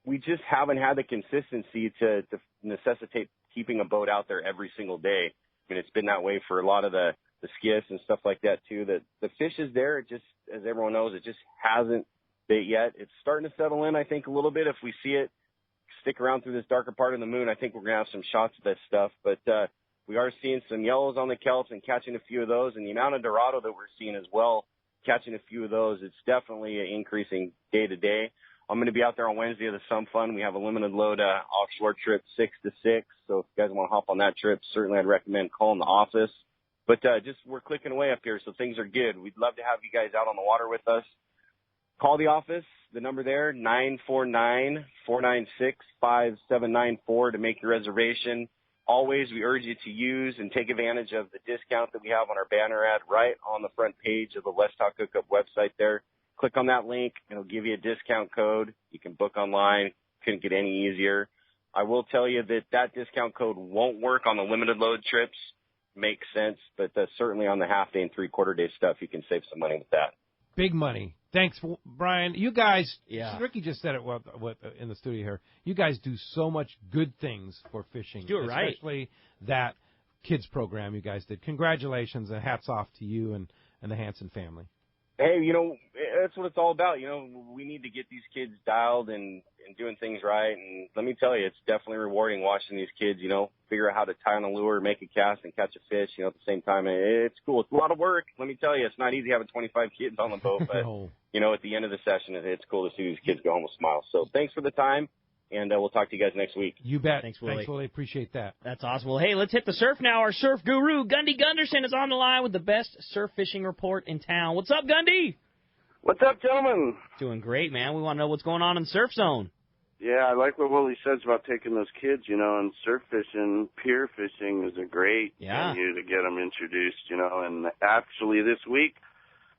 we just haven't had the consistency to necessitate keeping a boat out there every single day. It's been that way for a lot of the skiffs and stuff like that too. That the fish is there. It just, as everyone knows, it just hasn't bit yet. It's starting to settle in, I think, a little bit. If we see it stick around through this darker part of the moon, I think we're going to have some shots at this stuff. But we are seeing some yellows on the kelps and catching a few of those. And the amount of Dorado that we're seeing as well, catching a few of those, it's definitely increasing day to day. I'm going to be out there on Wednesday of the Sun Fun. We have a limited load offshore trip, 6 to 6. So if you guys want to hop on that trip, certainly I'd recommend calling the office. But we're clicking away up here, so things are good. We'd love to have you guys out on the water with us. Call the office, the number there, 949-496-5794 to make your reservation. Always, we urge you to use and take advantage of the discount that we have on our banner ad right on the front page of the Let's Talk Hookup website there. Click on that link. It'll give you a discount code. You can book online. Couldn't get any easier. I will tell you that discount code won't work on the limited load trips. Makes sense, but certainly on the half day and 3/4 day stuff, you can save some money with that. Big money. Thanks, Brian. You guys, Yeah. Ricky just said it in the studio here. You guys do so much good things for fishing. Do it right. Especially that kids program you guys did. Congratulations and hats off to you and the Hansen family. Hey, that's what it's all about. We need to get these kids dialed and doing things right. And let me tell you, it's definitely rewarding watching these kids, figure out how to tie on a lure, make a cast, and catch a fish, at the same time. It's cool. It's a lot of work. Let me tell you, it's not easy having 25 kids on the boat. But, at the end of the session, it's cool to see these kids go home with smiles. So thanks for the time, and we'll talk to you guys next week. You bet. Thanks, Willie. Thanks, Willie. Appreciate that. That's awesome. Well, hey, let's hit the surf now. Our surf guru, Gundy Gunderson, is on the line with the best surf fishing report in town. What's up, Gundy? What's up, gentlemen? Doing great, man. We want to know what's going on in the surf zone. Yeah, I like what Willie says about taking those kids, and surf fishing, pier fishing is a great venue to get them introduced, and actually this week,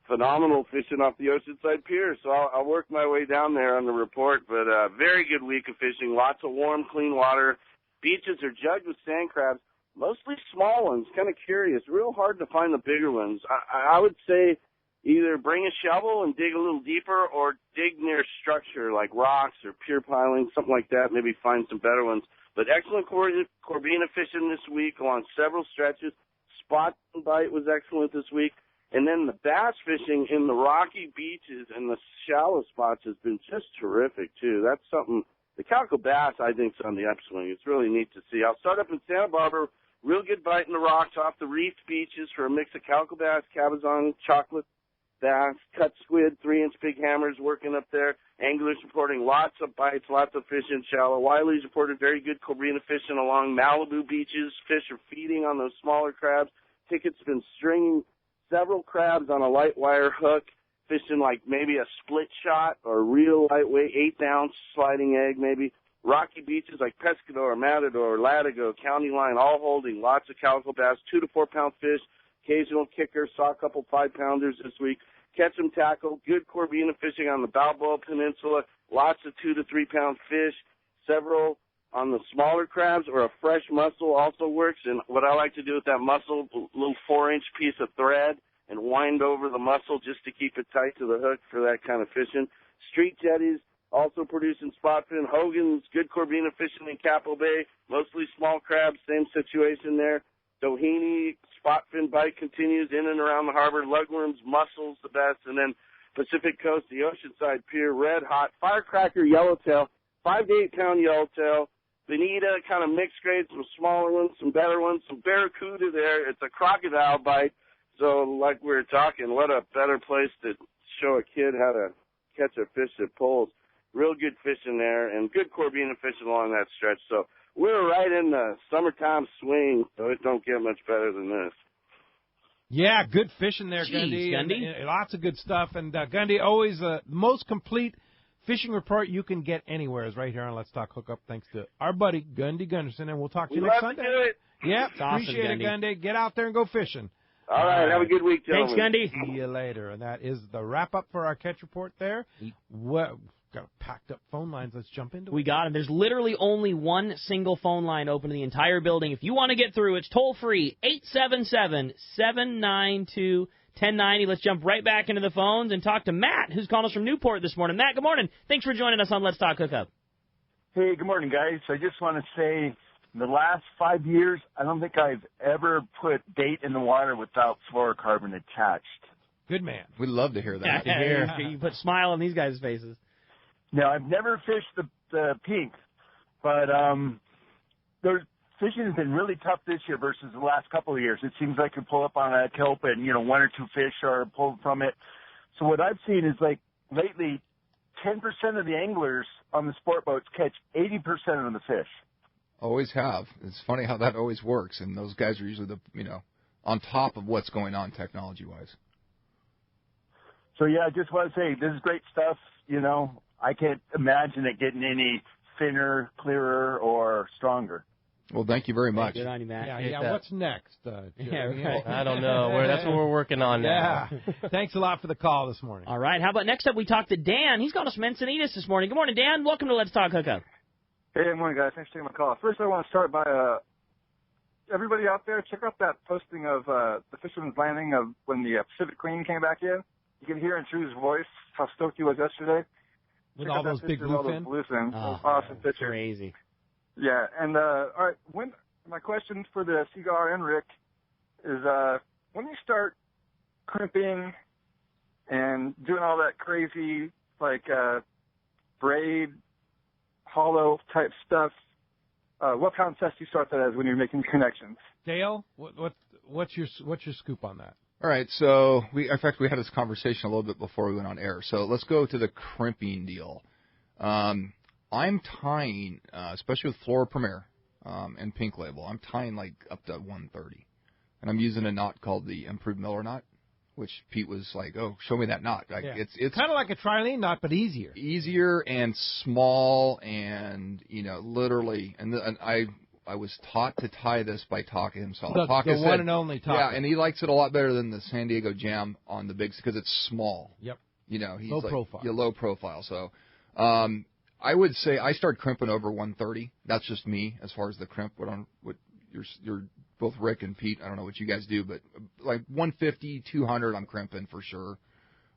phenomenal fishing off the Oceanside Pier, so I'll work my way down there on the report, but very good week of fishing, lots of warm, clean water. Beaches are jugged with sand crabs, mostly small ones, kind of curious, real hard to find the bigger ones. I would say either bring a shovel and dig a little deeper or dig near structure like rocks or pier piling, something like that, maybe find some better ones. But excellent Corbina fishing this week along several stretches. Spot and bite was excellent this week. And then the bass fishing in the rocky beaches and the shallow spots has been just terrific, too. That's something, the calico bass, I think, is on the upswing. It's really neat to see. I'll start up in Santa Barbara. Real good bite in the rocks off the reefed beaches for a mix of calico bass, cabezon, chocolate bass, cut squid, 3-inch big hammers working up there. Anglers reporting lots of bites, lots of fish in shallow. Wiley's reported very good Corbina fishing along Malibu beaches. Fish are feeding on those smaller crabs. Ticket's been stringing several crabs on a light wire hook, fishing like maybe a split shot or real lightweight 1/8 ounce sliding egg maybe. rocky beaches like Pescador, Matador, Latigo, County Line, all holding lots of calico bass, 2 to 4 pound fish, occasional kicker, saw a couple 5-pounders this week. Catch 'em tackle, good Corvina fishing on the Balboa Peninsula, lots of 2 to 3 pound fish, several on the smaller crabs, or a fresh mussel also works. And what I like to do with that mussel, a little 4-inch piece of thread and wind over the mussel just to keep it tight to the hook for that kind of fishing. Street jetties also producing spot fin. Hogan's, good Corvina fishing in Capel Bay, mostly small crabs, same situation there. Doheny, spot fin bite continues in and around the harbor. Lugworms, mussels, the best. And then Pacific Coast, the Oceanside Pier, red hot. Firecracker yellowtail, 5 to 8 pound yellowtail. Bonita, kind of mixed grade, some smaller ones, some better ones, some barracuda there. It's a crocodile bite. So like we were talking, what a better place to show a kid how to catch a fish that pulls. Real good fishing there, and good Corvina fishing along that stretch. So we're right in the summertime swing, so it don't get much better than this. Yeah, good fishing there, Jeez, Gundy. And lots of good stuff. And Gundy, always the most complete fishing report you can get anywhere is right here on Let's Talk Hookup, thanks to our buddy Gundy Gunderson. And we'll talk to you next Sunday. Love to do it. Yeah, awesome, appreciate it, Gundy. Get out there and go fishing. All right, have a good week, gentlemen. Thanks, Gundy. See you later. And that is the wrap-up for our catch report there. Well, got packed up phone lines. Let's jump into it. We got him. There's literally only one single phone line open in the entire building. If you want to get through, it's toll-free, 877-792-1090. Let's jump right back into the phones and talk to Matt, who's calling us from Newport this morning. Matt, good morning. Thanks for joining us on Let's Talk Hookup. Hey, good morning, guys. I just want to say, in the last 5 years, I don't think I've ever put bait in the water without fluorocarbon attached. Good man. We'd love to hear that. You put a smile on these guys' faces. Now, I've never fished the pink, but fishing has been really tough this year versus the last couple of years. It seems like you pull up on a kelp and, 1 or 2 fish are pulled from it. So what I've seen is, like, lately, 10% of the anglers on the sport boats catch 80% of the fish. Always have. It's funny how that always works, and those guys are usually on top of what's going on technology-wise. So, yeah, I just want to say, this is great stuff, I can't imagine it getting any thinner, clearer, or stronger. Well, thank you very much. Good on you, Matt. Yeah. What's next? Right. I don't know. That's what we're working on now. Yeah. Thanks a lot for the call this morning. All right. How about next up we talk to Dan. He's calling us from Encinitas this morning. Good morning, Dan. Welcome to Let's Talk Hookup. Hey, good morning, guys. Thanks for taking my call. First, I want to start by everybody out there, check out that posting of the Fisherman's Landing of when the Pacific Queen came back in. You can hear in Drew's voice how stoked he was yesterday. With all those big bluefin? Oh, awesome picture. Crazy. Yeah, and all right, my question for the Seagar and Rick is when you start crimping and doing all that crazy braid, hollow type stuff, what pound test do you start that as when you're making connections? Dale, what's your scoop on that? All right, so we had this conversation a little bit before we went on air. So let's go to the crimping deal. I'm tying, especially with Flora Premier and Pink Label, I'm tying like up to 130. And I'm using a knot called the Improved Miller knot, which Pete was like, oh, show me that knot. It's kind of like a trilene knot, but easier. Easier and small and, literally. And I was taught to tie this by Taka himself. The one and only Taka. Yeah, and he likes it a lot better than the San Diego Jam on the bigs because it's small. Yep. He's low profile. Yeah, low profile. So I would say I start crimping over 130. That's just me as far as the crimp. What you're both Rick and Pete. I don't know what you guys do, but like 150, 200, I'm crimping for sure.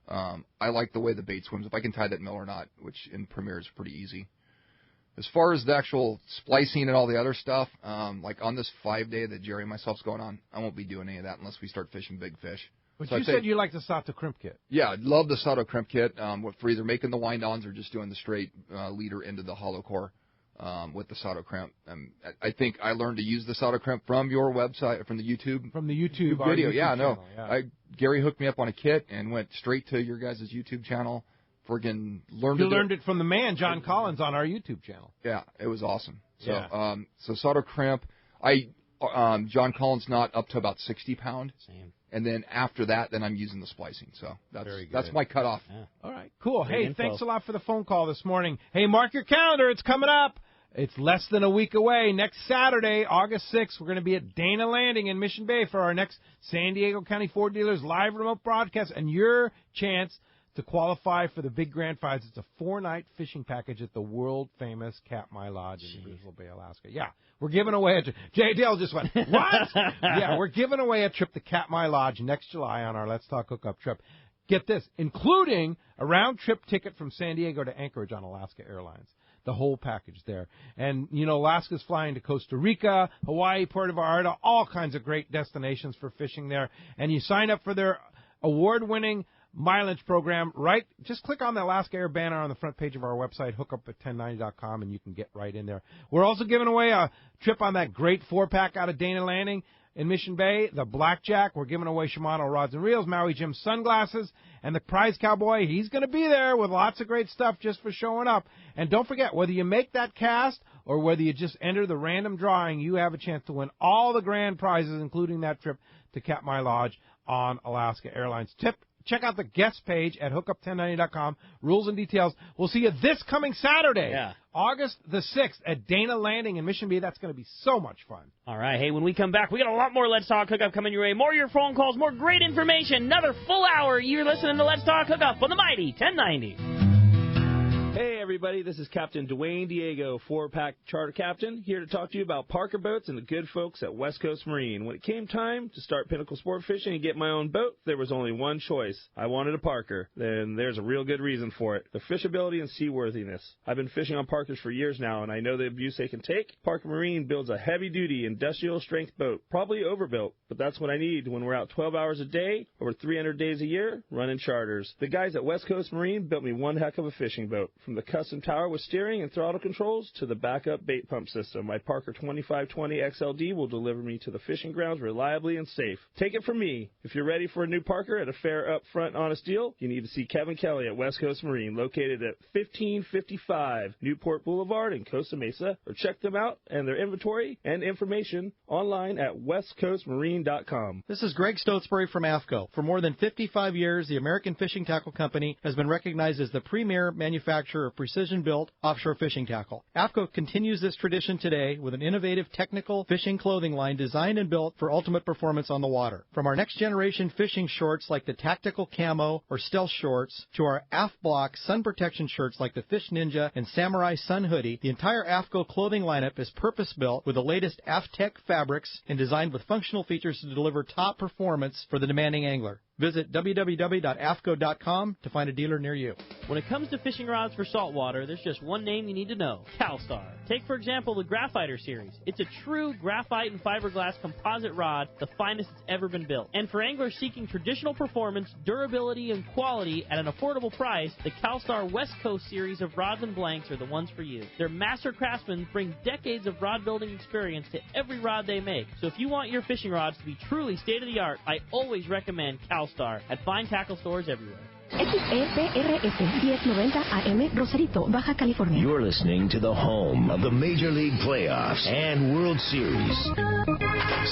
I like the way the bait swims. If I can tie that Miller knot, which in Premier is pretty easy. As far as the actual splicing and all the other stuff, like on this 5-day that Gerry and myself's going on, I won't be doing any of that unless we start fishing big fish. But so you said you like the Sato crimp kit. Yeah, I'd love the Sato crimp kit for either making the wind-ons or just doing the straight leader into the hollow core with the Sato crimp. I think I learned to use the Sato crimp from your website, from the YouTube. From the YouTube video. Channel, Gerry hooked me up on a kit and went straight to your guys' YouTube channel. Friggin' learned You learned it from the man, John Collins, on our YouTube channel. Yeah, it was awesome. So, so Sato crimp, John Collins knot up to about 60 pound. Same. And then after that, then I'm using the splicing. So that's my cutoff. Yeah. All right, cool. Hey, thanks a lot for the phone call this morning. Hey, mark your calendar. It's coming up. It's less than a week away. Next Saturday, August 6th, we're going to be at Dana Landing in Mission Bay for our next San Diego County Ford Dealers live remote broadcast, and your chance to qualify for the big grand prize. It's a 4-night fishing package at the world-famous Katmai Lodge in Grizzly Bay, Alaska. Yeah, we're giving away a trip. J. Dale just went, what? Yeah, we're giving away a trip to Katmai Lodge next July on our Let's Talk Hookup trip. Get this, including a round-trip ticket from San Diego to Anchorage on Alaska Airlines. The whole package there. And, you know, Alaska's flying to Costa Rica, Hawaii, Puerto Vallarta, all kinds of great destinations for fishing there. And you sign up for their award-winning mileage program, right? Just click on the Alaska Air banner on the front page of our website, hookup@1090.com, and you can get right in there. We're also giving away a trip on that great 4-pack out of Dana Landing in Mission Bay, the Blackjack. We're giving away Shimano rods and reels, Maui Jim sunglasses, and the prize cowboy. He's going to be there with lots of great stuff just for showing up. And don't forget, whether you make that cast or whether you just enter the random drawing, you have a chance to win all the grand prizes, including that trip to Katmai Lodge on Alaska Airlines. Check out the guest page at hookup1090.com. Rules and details. We'll see you this coming Saturday, August the 6th, at Dana Landing in Mission Bay. That's going to be so much fun. All right. Hey, when we come back, we got a lot more Let's Talk Hookup coming your way. More of your phone calls, more great information. Another full hour. You're listening to Let's Talk Hookup on the mighty 1090. Hey, everybody, this is Captain Dwayne Diego, 4-pack charter captain, here to talk to you about Parker Boats and the good folks at West Coast Marine. When it came time to start pinnacle sport fishing and get my own boat, there was only one choice. I wanted a Parker. Then there's a real good reason for it, the fishability and seaworthiness. I've been fishing on Parkers for years now, and I know the abuse they can take. Parker Marine builds a heavy-duty, industrial-strength boat, probably overbuilt, but that's what I need when we're out 12 hours a day, over 300 days a year, running charters. The guys at West Coast Marine built me one heck of a fishing boat. From the custom tower with steering and throttle controls to the backup bait pump system, my Parker 2520 XLD will deliver me to the fishing grounds reliably and safe. Take it from me. If you're ready for a new Parker at a fair, upfront, honest deal, you need to see Kevin Kelly at West Coast Marine, located at 1555 Newport Boulevard in Costa Mesa, or check them out and their inventory and information online at westcoastmarine.com. This is Greg Stotesbury from AFCO. For more than 55 years, the American Fishing Tackle Company has been recognized as the premier manufacturer of precision-built offshore fishing tackle. AFCO continues this tradition today with an innovative technical fishing clothing line designed and built for ultimate performance on the water. From our next-generation fishing shorts like the Tactical Camo or Stealth Shorts to our AF Block sun protection shirts like the Fish Ninja and Samurai Sun Hoodie, the entire AFCO clothing lineup is purpose-built with the latest AFTech fabrics and designed with functional features to deliver top performance for the demanding angler. Visit www.afco.com to find a dealer near you. When it comes to fishing rods for saltwater, there's just one name you need to know: CalStar. Take, for example, the Graphiter series. It's a true graphite and fiberglass composite rod, the finest it's ever been built. And for anglers seeking traditional performance, durability, and quality at an affordable price, the CalStar West Coast series of rods and blanks are the ones for you. Their master craftsmen bring decades of rod building experience to every rod they make. So if you want your fishing rods to be truly state-of-the-art, I always recommend CalStar at fine tackle stores everywhere. XEPRS 1090 AM Rosarito, Baja California. You're listening to the home of the Major League Playoffs and World Series.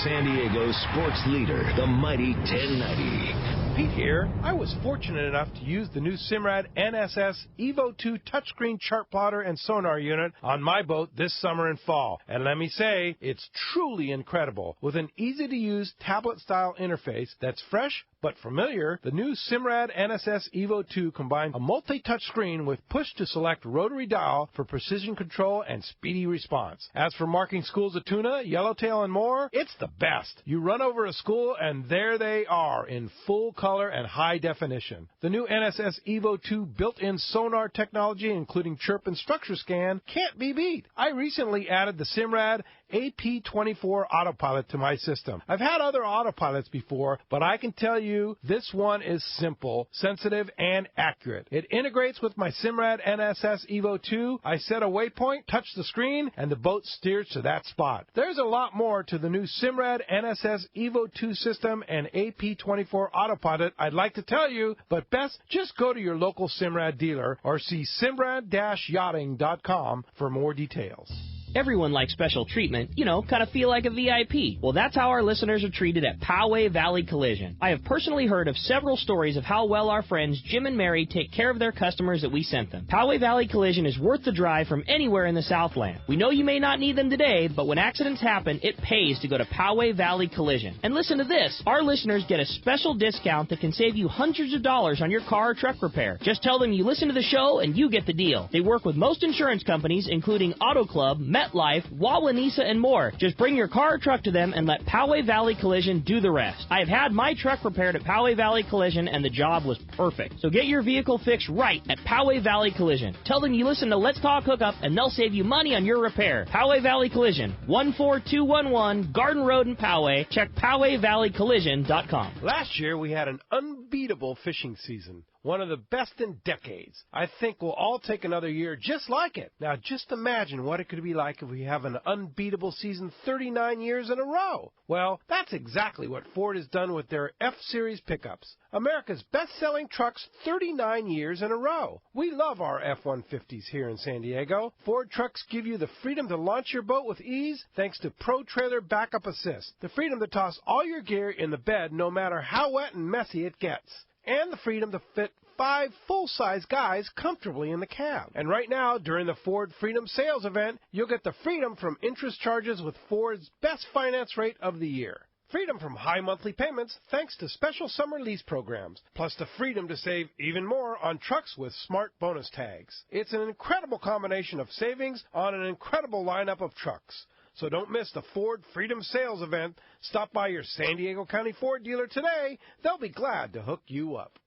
San Diego sports leader, the mighty 1090. Pete here. I was fortunate enough to use the new Simrad NSS Evo 2 touchscreen chart plotter and sonar unit on my boat this summer and fall. And let me say, it's truly incredible. With an easy-to-use tablet-style interface that's fresh but familiar, the new Simrad NSS Evo 2 combines a multi-touch screen with push-to-select rotary dial for precision control and speedy response. As for marking schools of tuna, yellowtail, and more, it's the best. You run over a school, and there they are in full color and high definition. The new NSS Evo 2 built-in sonar technology, including chirp and structure scan, can't be beat. I recently added the Simrad AP24 autopilot to my system. I've had other autopilots before, but I can tell you this one is simple, sensitive, and accurate. It integrates with my Simrad NSS Evo 2. I set a waypoint, touch the screen, and the boat steers to that spot. There's a lot more to the new Simrad NSS Evo 2 system and AP24 autopilot I'd like to tell you, but best just go to your local Simrad dealer or see simrad-yachting.com for more details. Everyone likes special treatment, kind of feel like a VIP. Well, that's how our listeners are treated at Poway Valley Collision. I have personally heard of several stories of how well our friends Jim and Mary take care of their customers that we sent them. Poway Valley Collision is worth the drive from anywhere in the Southland. We know you may not need them today, but when accidents happen, it pays to go to Poway Valley Collision. And listen to this. Our listeners get a special discount that can save you hundreds of dollars on your car or truck repair. Just tell them you listen to the show and you get the deal. They work with most insurance companies, including Auto Club, MetLife, Wawanesa, and more. Just bring your car or truck to them and let Poway Valley Collision do the rest. I have had my truck repaired at Poway Valley Collision and the job was perfect. So get your vehicle fixed right at Poway Valley Collision. Tell them you listen to Let's Talk Hookup and they'll save you money on your repair. Poway Valley Collision, 14211 Garden Road in Poway. Check PowayValleyCollision.com. Last year we had an unbeatable fishing season. One of the best in decades. I think we'll all take another year just like it. Now, just imagine what it could be like if we have an unbeatable season 39 years in a row. Well, that's exactly what Ford has done with their F-Series pickups. America's best-selling trucks 39 years in a row. We love our F-150s here in San Diego. Ford trucks give you the freedom to launch your boat with ease thanks to Pro Trailer Backup Assist. The freedom to toss all your gear in the bed no matter how wet and messy it gets. And the freedom to fit 5 full-size guys comfortably in the cab. And right now, during the Ford Freedom Sales event, you'll get the freedom from interest charges with Ford's best finance rate of the year. Freedom from high monthly payments thanks to special summer lease programs, plus the freedom to save even more on trucks with smart bonus tags. It's an incredible combination of savings on an incredible lineup of trucks. So don't miss the Ford Freedom Sales event. Stop by your San Diego County Ford dealer today. They'll be glad to hook you up.